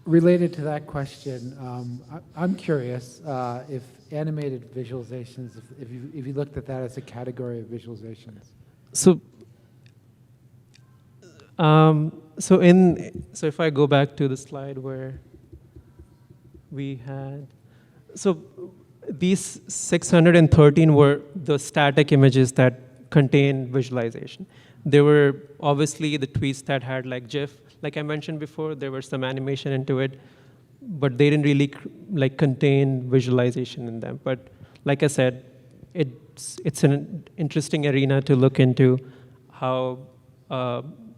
[SPEAKER 15] Related to that question, I'm curious if animated visualizations, if you looked at that as a category of visualizations.
[SPEAKER 13] So if I go back to the slide where we had, so these 613 were the static images that contain visualization. There were obviously the tweets that had like GIF. Like I mentioned before, there was some animation into it, but they didn't really like contain visualization in them. But like I said, it's an interesting arena to look into how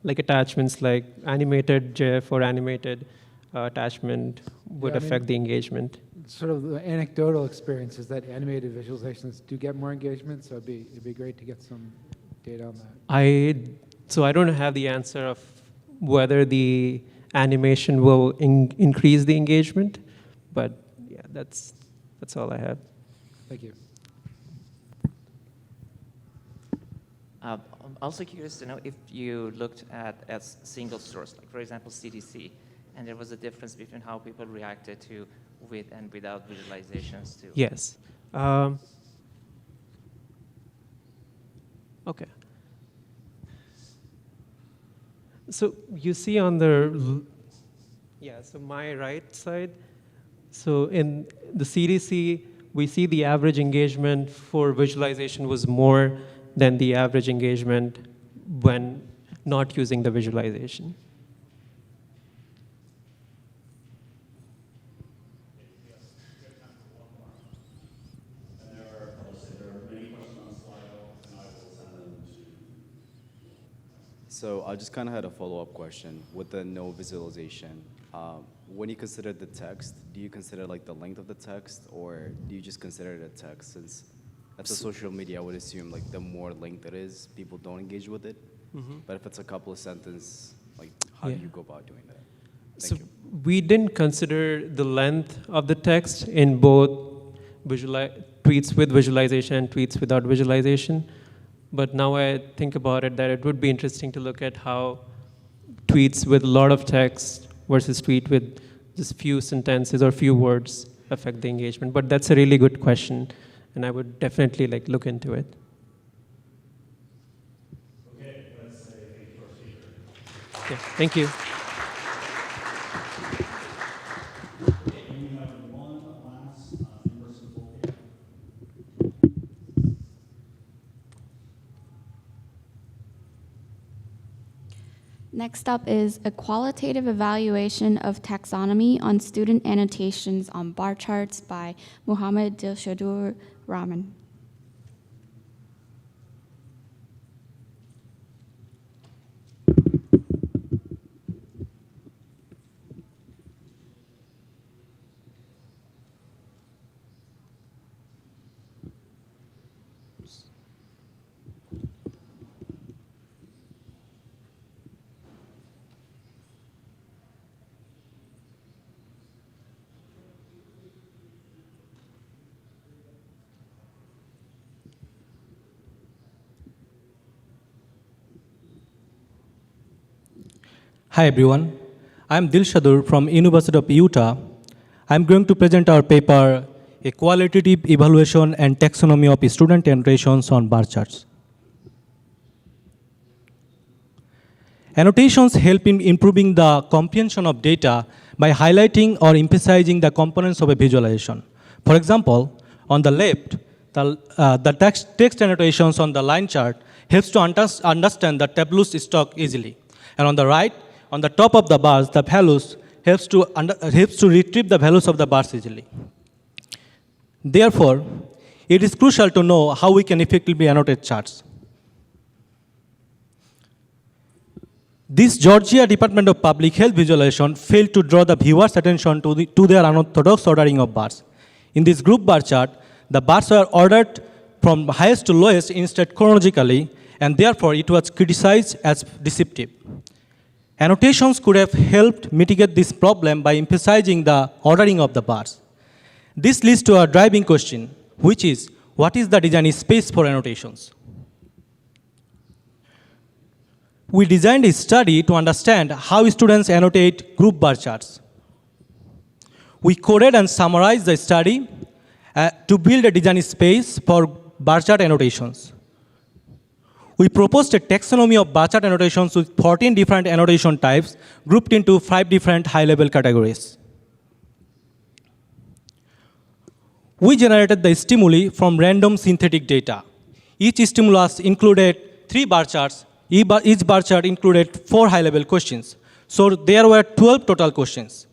[SPEAKER 13] like attachments like animated GIF or animated attachment would affect the engagement.
[SPEAKER 15] Sort of the anecdotal experience is that animated visualizations do get more engagement, so it'd be great to get some data on that.
[SPEAKER 13] So I don't have the answer of whether the animation will increase the engagement. But yeah, that's all I have.
[SPEAKER 15] Thank you.
[SPEAKER 8] I'm also curious to know if you looked at as single source, like for example CDC, and there was a difference between how people reacted to with and without visualizations too.
[SPEAKER 13] Yes. Okay. So you see on the, so my right side, so in the CDC, we see the average engagement for visualization was more than the average engagement when not using the visualization.
[SPEAKER 16] So I just kind of had a follow-up question with the no visualization. When you consider the text, do you consider like the length of the text, or do you just consider it a text? Since that's a social media, I would assume like the more length it is, people don't engage with it. But if it's a couple of sentences, like how do you go about doing that? Thank you.
[SPEAKER 13] We didn't consider the length of the text in both tweets with visualization and tweets without visualization. But now I think about it, that it would be interesting to look at how tweets with a lot of text versus tweet with just few sentences or few words affect the engagement. But that's a really good question, and I would definitely look into it.
[SPEAKER 9] Okay, let's say thank you for speaker.
[SPEAKER 13] Yeah, thank you.
[SPEAKER 2] Next up is a qualitative evaluation of taxonomy on student annotations on bar charts by Muhammad Dilshadur Rahman.
[SPEAKER 17] Hi everyone, I'm Dilshadur from University of Utah. I'm going to present our paper, A Qualitative Evaluation and Taxonomy of Student Annotations on Bar Charts. Annotations help in improving the comprehension of data by highlighting or emphasizing the components of a visualization. For example, on the left, the text annotations on the line chart helps to understand the tableau's stock easily. And on the right, on the top of the bars, the values helps to retrieve the values of the bars easily. Therefore, it is crucial to know how we can effectively annotate charts. This Georgia Department of Public Health visualization failed to draw the viewer's attention to their unorthodox ordering of bars. In this group bar chart, the bars were ordered from highest to lowest instead chronologically, and therefore it was criticized as deceptive. Annotations could have helped mitigate this problem by emphasizing the ordering of the bars. This leads to a driving question, which is, what is the design space for annotations? We designed a study to understand how students annotate group bar charts. We coded and summarized the study to build a design space for bar chart annotations. We proposed a taxonomy of bar chart annotations with 14 different annotation types grouped into 5 different high-level categories. We generated the stimuli from random synthetic data. Each stimulus included 3 bar charts. Each bar chart included 4 high-level questions. So there were 12 total questions.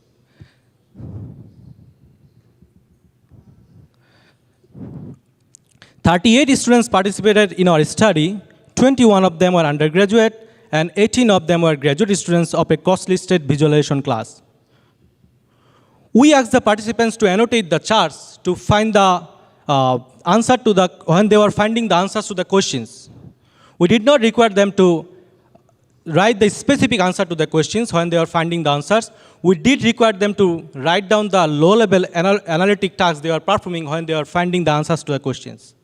[SPEAKER 17] "38 students participated in our study. 21 of them were undergraduate, and 18 of them were graduate students of a cost-listed visualization class. We asked the participants to annotate the charts to find the when they were finding the answers to the questions. We did not require them to write the specific answer to the questions when they are finding the answers. We did require them to write down the low-level analytic tasks they are performing when they are finding the answers to the questions.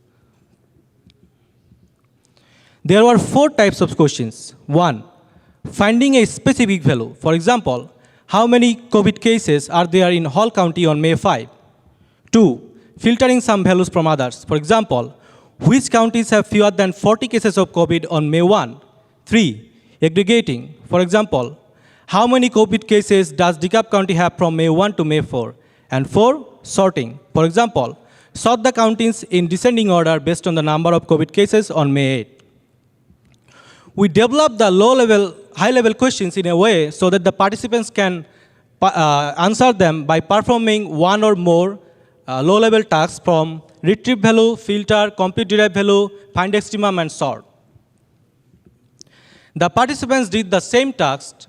[SPEAKER 17] There were 4 types of questions. 1, finding a specific value. For example, how many COVID cases are there in Hall County on May 5? 2, filtering some values from others. For example, which counties have fewer than 40 cases of COVID on May 1? 3, aggregating. For example, how many COVID cases does DeKalb County have from May 1 to May 4? And 4, sorting. For example, sort the counties in descending order based on the number of COVID cases on May 8. We developed the high-level questions in a way so that the participants can answer them by performing one or more low-level tasks from retrieve value, filter, compute derived value, find extremum, and sort. The participants did the same task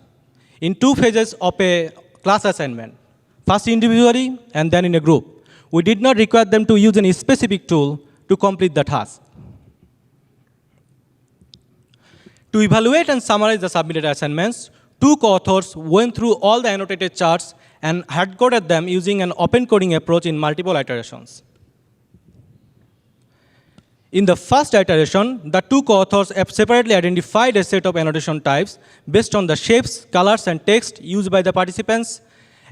[SPEAKER 17] in 2 phases of a class assignment, first individually and then in a group. We did not require them to use any specific tool to complete the task. To evaluate and summarize the submitted assignments, 2 co-authors went through all the annotated charts and hard-coded them using an open coding approach in multiple iterations. In the first iteration, the 2 co-authors have separately identified a set of annotation types based on the shapes, colors, and text used by the participants,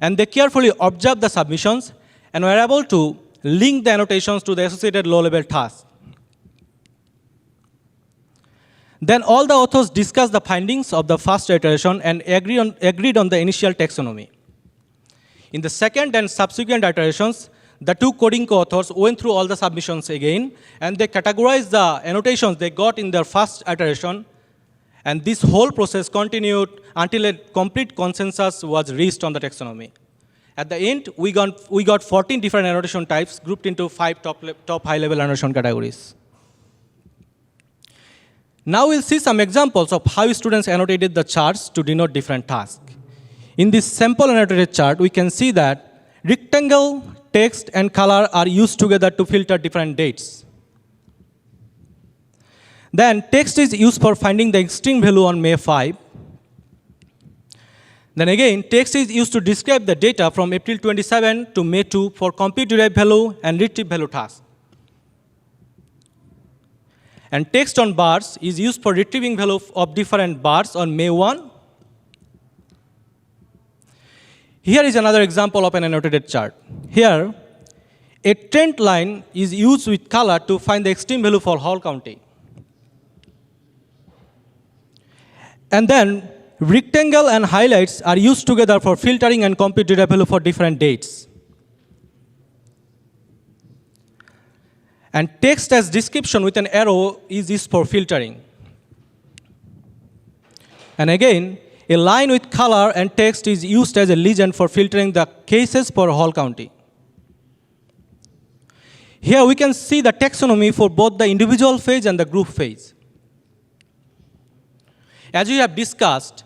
[SPEAKER 17] and they carefully observed the submissions and were able to link the annotations to the associated low-level tasks. Then all the authors discussed the findings of the first iteration and agreed on the initial taxonomy. In the second and subsequent iterations, the 2 coding co-authors went through all the submissions again, and they categorized the annotations they got in their first iteration, and this whole process continued until a complete consensus was reached on the taxonomy. At the end, we got 14 different annotation types grouped into 5 top high-level annotation categories. Now we'll see some examples of how students annotated the charts to denote different tasks. In this sample annotated chart, we can see that rectangle, text, and color are used together to filter different dates. Then text is used for finding the extreme value on May 5. Then again, text is used to describe the data from April 27 to May 2 for compute derived value and retrieve value tasks. And text on bars is used for retrieving value of different bars on May 1. Here is another example of an annotated chart. Here, a trend line is used with color to find the extreme value for Hall County. And then, rectangle and highlights are used together for filtering and compute derived value for different dates. And text as description with an arrow is used for filtering. And again, a line with color and text is used as a legend for filtering the cases for Hall County. Here we can see the taxonomy for both the individual phase and the group phase. As we have discussed,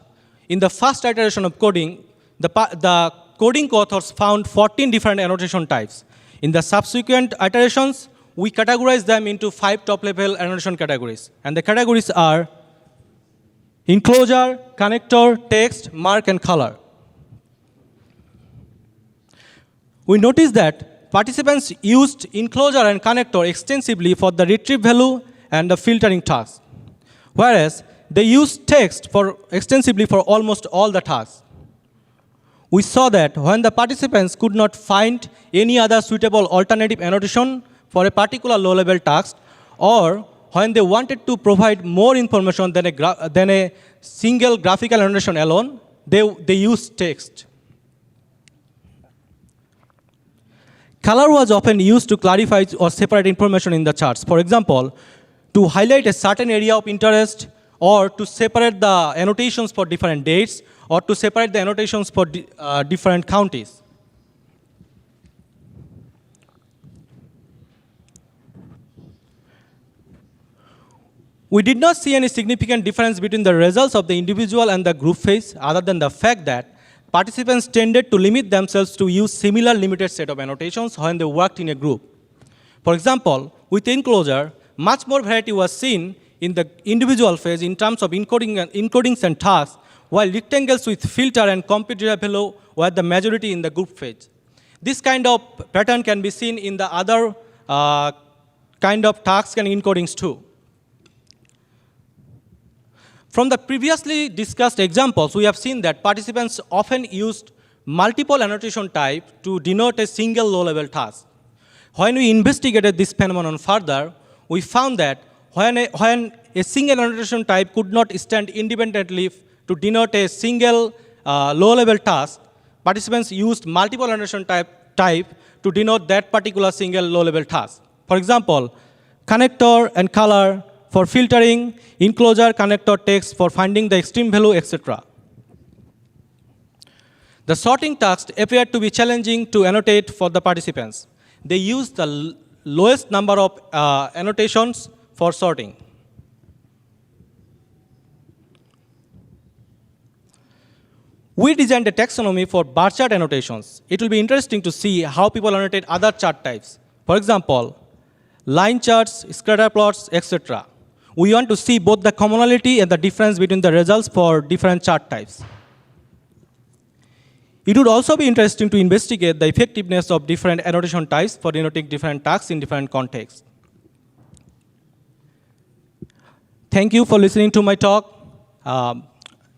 [SPEAKER 17] in the first iteration of coding, the coding co-authors found 14 different annotation types. In the subsequent iterations, we categorize them into 5 top-level annotation categories. And the categories are enclosure, connector, text, mark, and color. We noticed that participants used enclosure and connector extensively for the retrieve value and the filtering tasks, whereas they used text extensively for almost all the tasks. We saw that when the participants could not find any other suitable alternative annotation for a particular low-level task, or when they wanted to provide more information than a single graphical annotation alone, they used text. Color was often used to clarify or separate information in the charts. For example, to highlight a certain area of interest, or to separate the annotations for different dates, or to separate the annotations for different counties. We did not see any significant difference between the results of the individual and the group phase, other than the fact that participants tended to limit themselves to use similar limited set of annotations when they worked in a group. For example, with enclosure, much more variety was seen in the individual phase in terms of encodings and tasks, while rectangles with filter and complete data value were the majority in the group phase. This kind of pattern can be seen in the other kind of tasks and encodings too. From the previously discussed examples, we have seen that participants often used multiple annotation types to denote a single low-level task. When we investigated this phenomenon further, we found that when a single annotation type could not stand independently to denote a single low-level task, participants used multiple annotation type to denote that particular single low-level task. For example, connector and color for filtering, enclosure, connector text for finding the extreme value, etc. The sorting task appeared to be challenging to annotate for the participants. They used the lowest number of annotations for sorting. We designed a taxonomy for bar chart annotations. It will be interesting to see how people annotate other chart types. For example, line charts, scatter plots, etc. We want to see both the commonality and the difference between the results for different chart types. It would also be interesting to investigate the effectiveness of different annotation types for denoting different tasks in different contexts. Thank you for listening to my talk.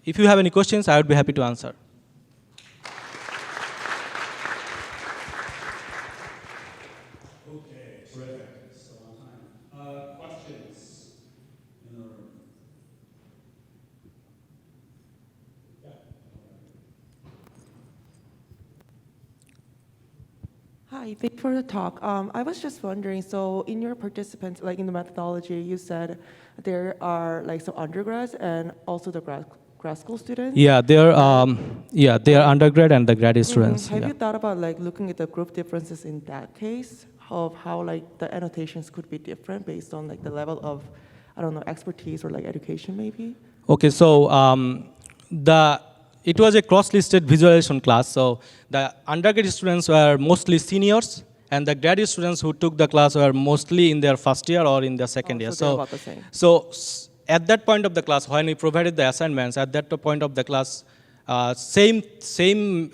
[SPEAKER 17] If you have any questions, I would be happy to answer.
[SPEAKER 1] Okay, terrific. Still on time. Questions in the room? Yeah.
[SPEAKER 18] Hi, thank you for the talk. I was just wondering, so in your participants, like in the methodology, you said there are like some undergrads and also the grad school students?
[SPEAKER 17] Yeah, they are undergrad and the graduate students.
[SPEAKER 18] Have you thought about like looking at the group differences in that case of how like the annotations could be different based on like the level of, I don't know, expertise or like education maybe?
[SPEAKER 17] Okay, so it was a cross-listed visualization class. So the undergraduate students were mostly seniors, and the graduate students who took the class were mostly in their first year or in their second year.
[SPEAKER 18] So they're about the same.
[SPEAKER 17] So at that point of the class, when we provided the assignments, at that point of the class, same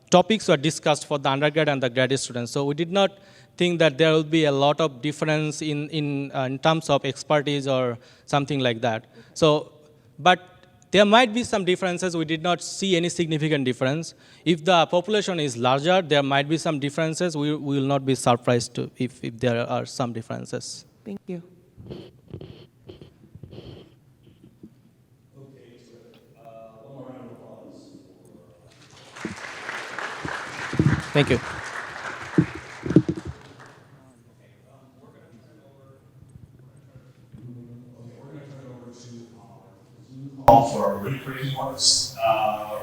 [SPEAKER 17] topics were discussed for the undergrad and the graduate students. So we did not think that there will be a lot of difference in terms of expertise or something like that. So, but there might be some differences. We did not see any significant difference. If the population is larger, there might be some differences. We will not be surprised if there are some differences.
[SPEAKER 18] Thank you.
[SPEAKER 17] Thank you.
[SPEAKER 9] For our really crazy works.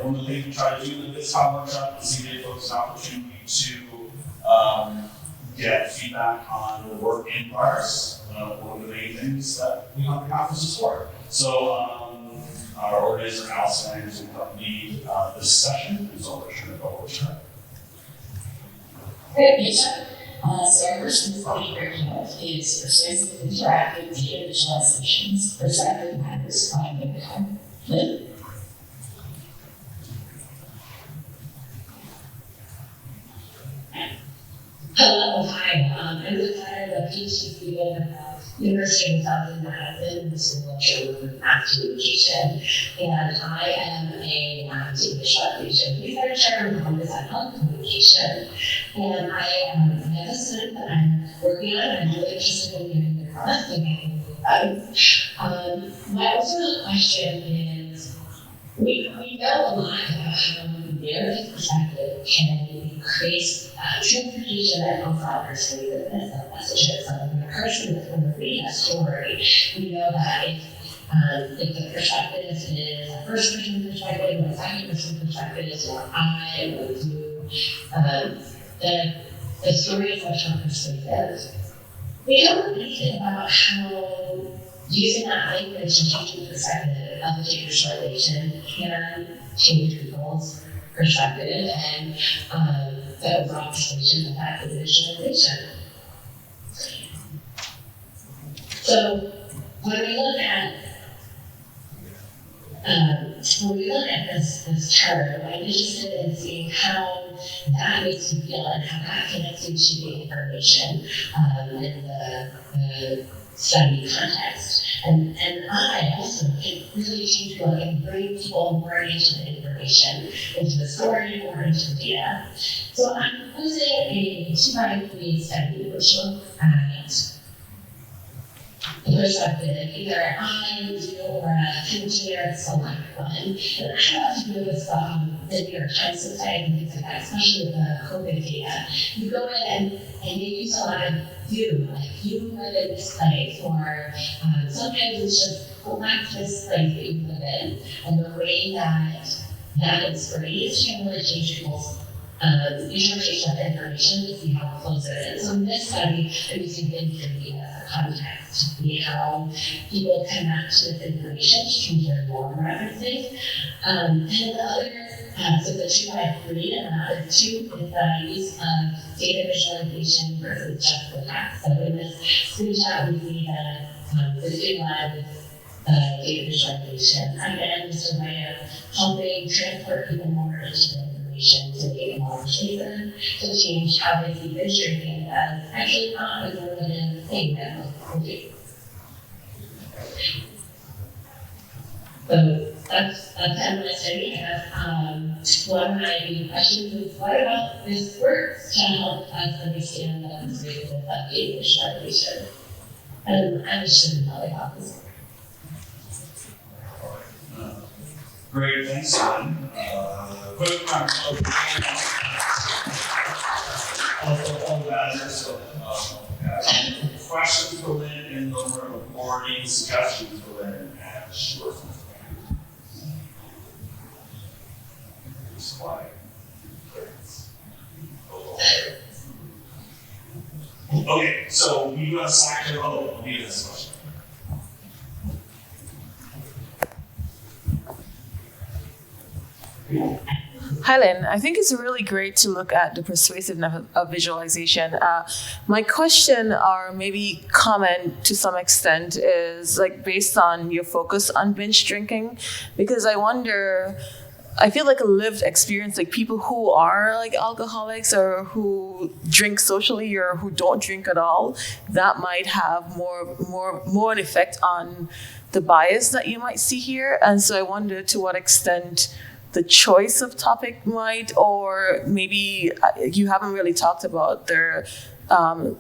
[SPEAKER 9] One of the things we try to do in this VisComm workshop is to give folks an opportunity to get feedback on the work in progress. One of the main things that we have the conferences for. So our organizer Allison is going to lead this session, and so I'll turn it over to her.
[SPEAKER 3] Great, Misha. So our first speaker keynote is Persuasive Interactive Data Visualizations, Perspective Matters by VisComm. Lynn? Hello, hi. I'm the title of PhD student at University of Southern Madison, the School of Children Math Communication, and I am a data visualization researcher and focus on health communication. And I have a student that I'm working on, and I'm really interested in getting the product and getting my ultimate question is, we know a lot about how narrative perspective can increase transportation and also understanding of messages. So when a person is going to read a story, we know that if the perspective is a first person perspective or a second person perspective or I or you, the story is much more persuasive. We don't really think about how using that language and changing the perspective of the data visualization can change people's perspective and the overall perception of that visualization. So when we look at this term, I'm interested in seeing how that makes you feel and how that connects you to the information in the study context. And I also, it really changed what and bring people more into the information, into the story, more into the data. So I'm proposing a 2x3 study which looks at the perspective, either I, you, or a generic select one. And I have to do with the New York Times Society and things like that, especially with the COVID data. You go in and you use a lot of you, like you live in this place, or sometimes it's just select this place that you live in. And the way that is phrased can really change people's interpretation of information to see how close it is. So in this study, I'm using imagery as a context to see how people connect to this information to compare more references. And the other, so the 2x3, and the other 2 is the use of data visualization versus just the text. So in this screenshot, we see that the student lab is data visualization. Again, just a way of helping transport people more into the information to data knowledge data to change how they see this drinking as actually not a normative thing that most people do. So that's the end of my study. One of my main questions is what about this works to help us understand the constraints of data visualization? And I'm interested in how they got this.
[SPEAKER 9] Great, thanks, Lynn. Quick round of all the badgers. So, questions for Lynn in the room, or any suggestions for Lynn and sure. Okay, so we got a second. Oh, we need this question.
[SPEAKER 19] Hi, Lynn. I think it's really great to look at the persuasiveness of visualization. My question, or maybe comment to some extent, is like based on your focus on binge drinking, because I feel like a lived experience, like people who are like alcoholics or who drink socially or who don't drink at all, that might have more an effect on the bias that you might see here. And so I wonder to what extent the choice of topic might, or maybe you haven't really talked about their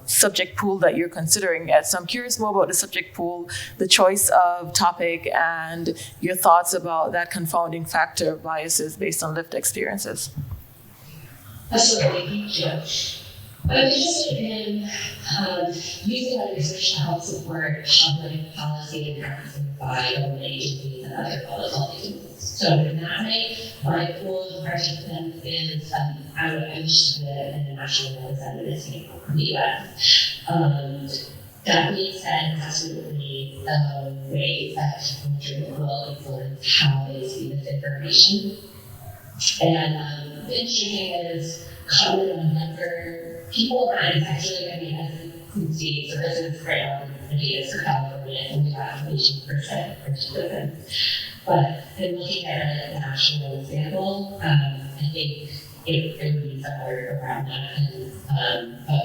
[SPEAKER 19] subject pool that you're considering yet. So I'm curious more about the subject pool, the choice of topic, and your thoughts about that confounding factor of biases based on lived experiences.
[SPEAKER 3] Absolutely, thank you. I'm interested in using that research to help support public policy and practice by government agencies and other public health agencies. So in that way, my pool of participants is I'm interested in a national representative from the U.S. That being said, absolutely ways that people drink will influence how they see this information. And binge drinking is common among younger people, and it's actually, as you can see, so this is right on the data for California, and we have 22% participants. But in looking at a national example, I think it would be somewhere around that, and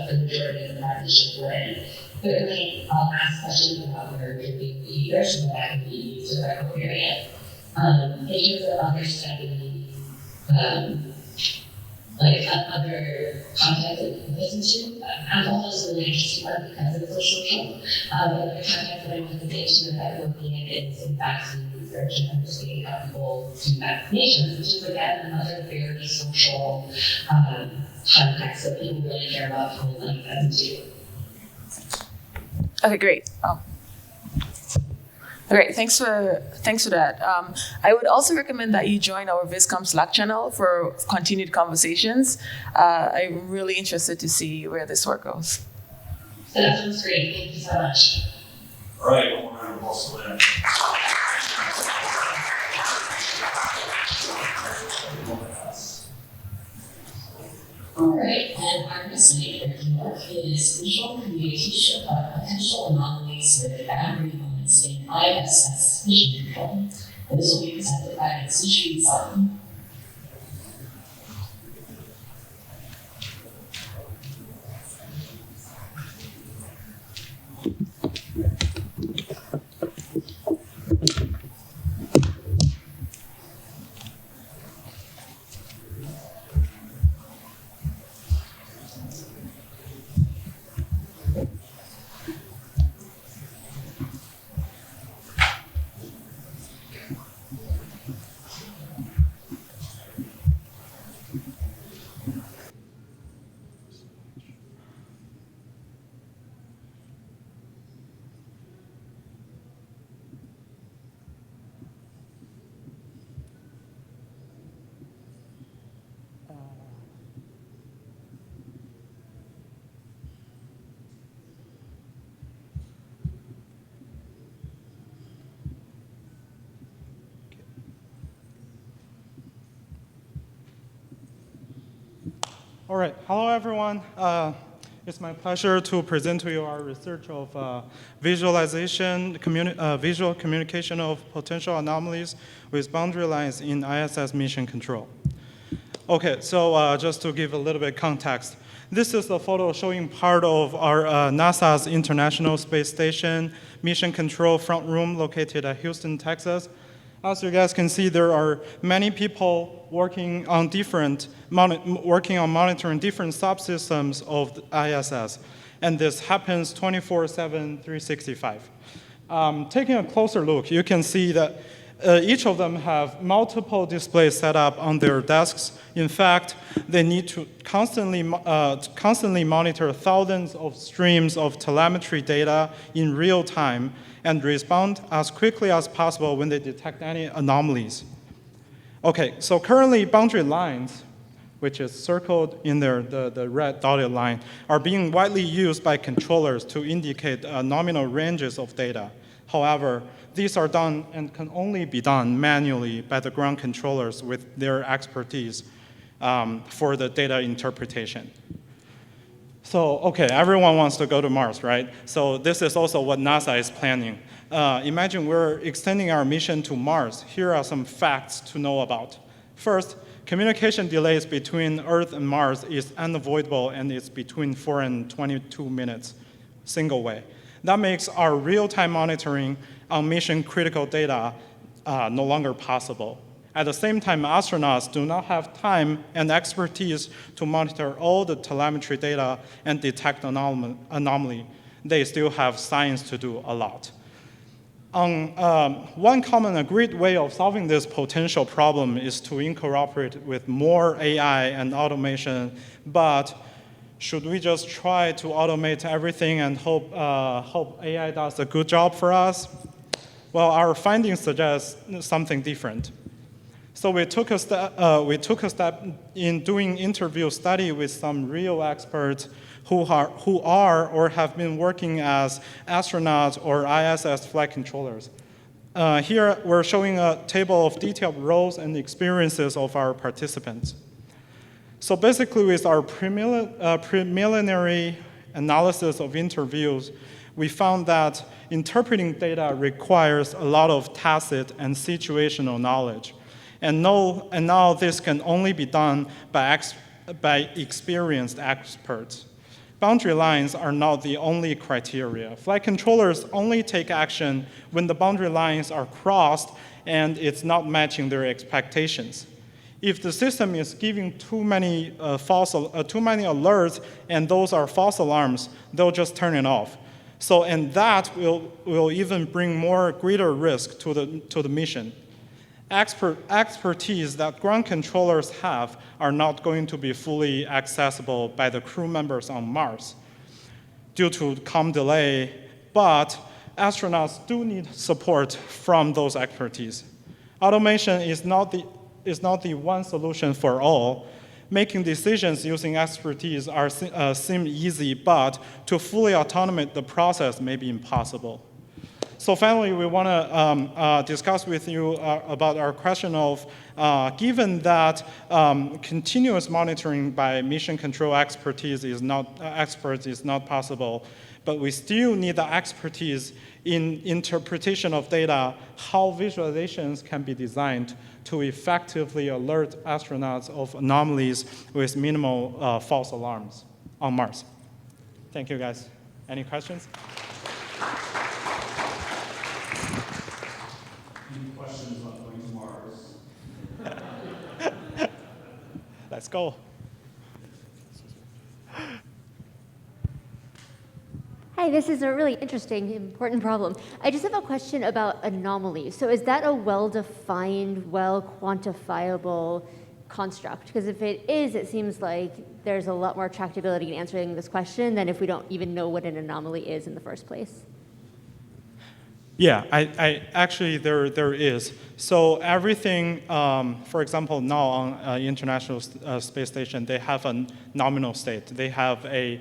[SPEAKER 3] the majority of the population would. But really, I'll ask questions about their drinking behavior, so that can be used as a criteria. In terms of other studies, like other contexts that listen to, alcohol is a really interesting one because it's so social. But the context that I'm looking into that we're looking at is in vaccine research and understanding how people do vaccinations, which is again another very social context that people really care about people like them too.
[SPEAKER 19] Okay, great. Great, thanks for that. I would also recommend that you join our VisComm Slack channel for continued conversations. I'm really interested to see where this work goes.
[SPEAKER 3] That sounds great. Thank you so much.
[SPEAKER 9] All right, one more round of applause for Lynn.
[SPEAKER 3] All right, and our next speaker is visual communication of potential anomalies with battery improvements in ISS mission control, and this will be presented by Ms. Sri Sun.
[SPEAKER 20] All right, hello everyone. It's my pleasure to present to you our research of visualization, visual communication of potential anomalies with boundary lines in ISS mission control. Okay, so just to give a little bit context, this is a photo showing part of our NASA's International Space Station mission control front room located at Houston, Texas. As you guys can see, there are many people working on monitoring different subsystems of the ISS, and this happens 24/7, 365. Taking a closer look, you can see that each of them have multiple displays set up on their desks. In fact, they need to constantly monitor thousands of streams of telemetry data in real time and respond as quickly as possible when they detect any anomalies. Okay, so currently boundary lines, which is circled in there, the red dotted line, are being widely used by controllers to indicate nominal ranges of data. However, these are done and can only be done manually by the ground controllers with their expertise for the data interpretation. So, okay, everyone wants to go to Mars, right? So this is also what NASA is planning. Imagine we're extending our mission to Mars. Here are some facts to know about. First, communication delays between Earth and Mars is unavoidable, and it's between 4 and 22 minutes, single way. That makes our real-time monitoring on mission-critical data no longer possible. At the same time, astronauts do not have time and expertise to monitor all the telemetry data and detect anomaly. They still have science to do a lot. One common agreed way of solving this potential problem is to incorporate with more AI and automation, but should we just try to automate everything and hope AI does a good job for us? Well, our findings suggest something different. So we took a step in doing interview study with some real experts who are or have been working as astronauts or ISS flight controllers. Here we're showing a table of detailed roles and experiences of our participants. So basically, with our preliminary analysis of interviews, we found that interpreting data requires a lot of tacit and situational knowledge. And now this can only be done by experienced experts. Boundary lines are not the only criteria. Flight controllers only take action when the boundary lines are crossed and it's not matching their expectations. If the system is giving too many alerts and those are false alarms, they'll just turn it off. So, and that will even bring greater risk to the mission. Expertise that ground controllers have are not going to be fully accessible by the crew members on Mars due to comm delay, but astronauts do need support from those expertise. Automation is not the one solution for all. Making decisions using expertise seem easy, but to fully automate the process may be impossible. So finally, we want to discuss with you about our question of, given that continuous monitoring by mission control experts is not possible, but we still need the expertise in interpretation of data, how visualizations can be designed to effectively alert astronauts of anomalies with minimal false alarms on Mars. Thank you, guys. Any questions?
[SPEAKER 9] Any questions about going to Mars?
[SPEAKER 20] Let's go.
[SPEAKER 21] Hi, this is a really interesting, important problem. I just have a question about anomalies. So is that a well-defined, well-quantifiable construct? Because if it is, it seems like there's a lot more tractability in answering this question than if we don't even know what an anomaly is in the first place.
[SPEAKER 20] Yeah, I actually there is. So everything, for example, now on International Space Station, they have a nominal state. They have a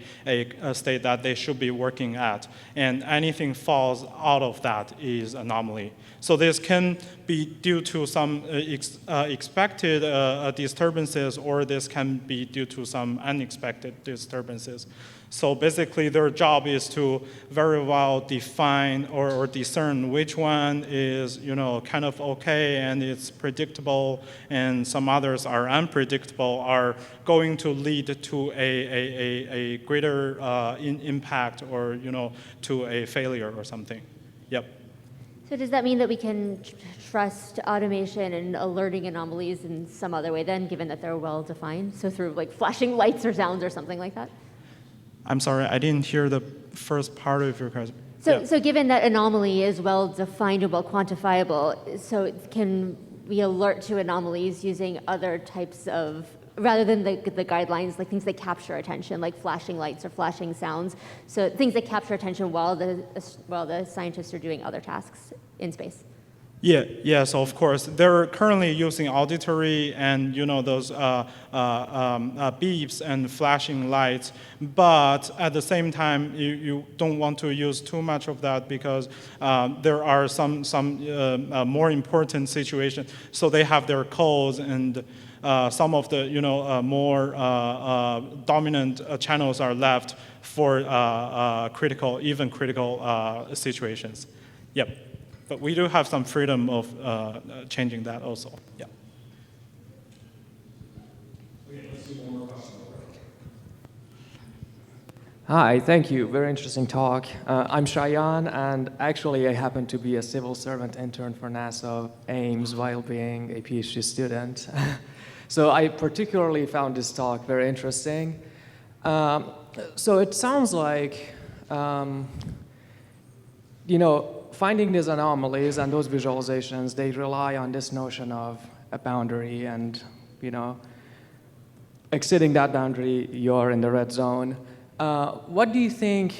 [SPEAKER 20] state that they should be working at, and anything falls out of that is anomaly. So this can be due to some expected disturbances, or this can be due to some unexpected disturbances. So basically, their job is to very well define or discern which one is, kind of okay and it's predictable, and some others are unpredictable, are going to lead to a greater impact, or to a failure or something. Yep.
[SPEAKER 21] So does that mean that we can trust automation and alerting anomalies in some other way then, given that they're well defined? So through like flashing lights or sounds or something like that?
[SPEAKER 20] I'm sorry, I didn't hear the first part of your question.
[SPEAKER 21] So given that anomaly is well defined and well quantifiable, so can we alert to anomalies using other types of, rather than the guidelines, like things that capture attention, like flashing lights or flashing sounds, so things that capture attention while the scientists are doing other tasks in space?
[SPEAKER 20] Yeah, yes, of course. They're currently using auditory and those beeps and flashing lights, but at the same time, you don't want to use too much of that because there are some more important situations. So they have their codes, and some of the more dominant channels are left for critical situations. Yep. But we do have some freedom of changing that also. Yeah.
[SPEAKER 9] Okay, let's do one more question.
[SPEAKER 22] Hi, thank you. Very interesting talk. I'm Shayan, and actually I happen to be a civil servant intern for NASA Ames while being a PhD student. So I particularly found this talk very interesting. So it sounds like, finding these anomalies and those visualizations, they rely on this notion of a boundary, and, exceeding that boundary, you're in the red zone. What do you think,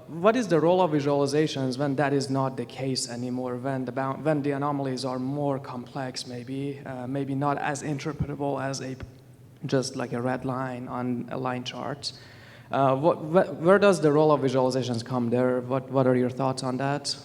[SPEAKER 22] what is the role of visualizations when that is not the case anymore, when the anomalies are more complex, maybe not as interpretable as just like a red line on a line chart? Where does the role of visualizations come there? What are your thoughts on that?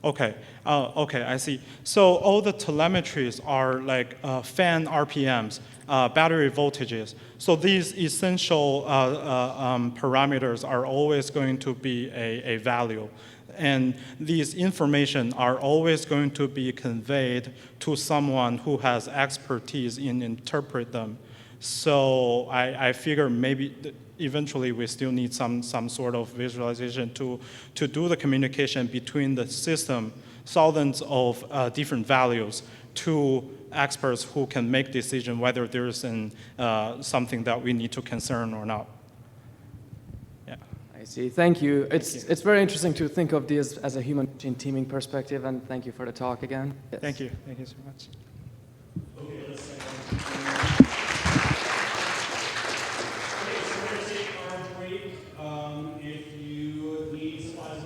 [SPEAKER 20] Okay, I see. So all the telemetries are like fan RPMs, battery voltages. So these essential parameters are always going to be a value. And these information are always going to be conveyed to someone who has expertise in interpret them. So I figure maybe eventually we still need some sort of visualization to do the communication between the system, thousands of different values, to experts who can make decision whether there's something that we need to concern or not. Yeah.
[SPEAKER 22] I see. Thank you. It's very interesting to think of this as a human-machine teaming perspective, and thank you for the talk again. Yes.
[SPEAKER 20] Thank you. Thank you so much.
[SPEAKER 9] Okay, let's say break. If you need supplies,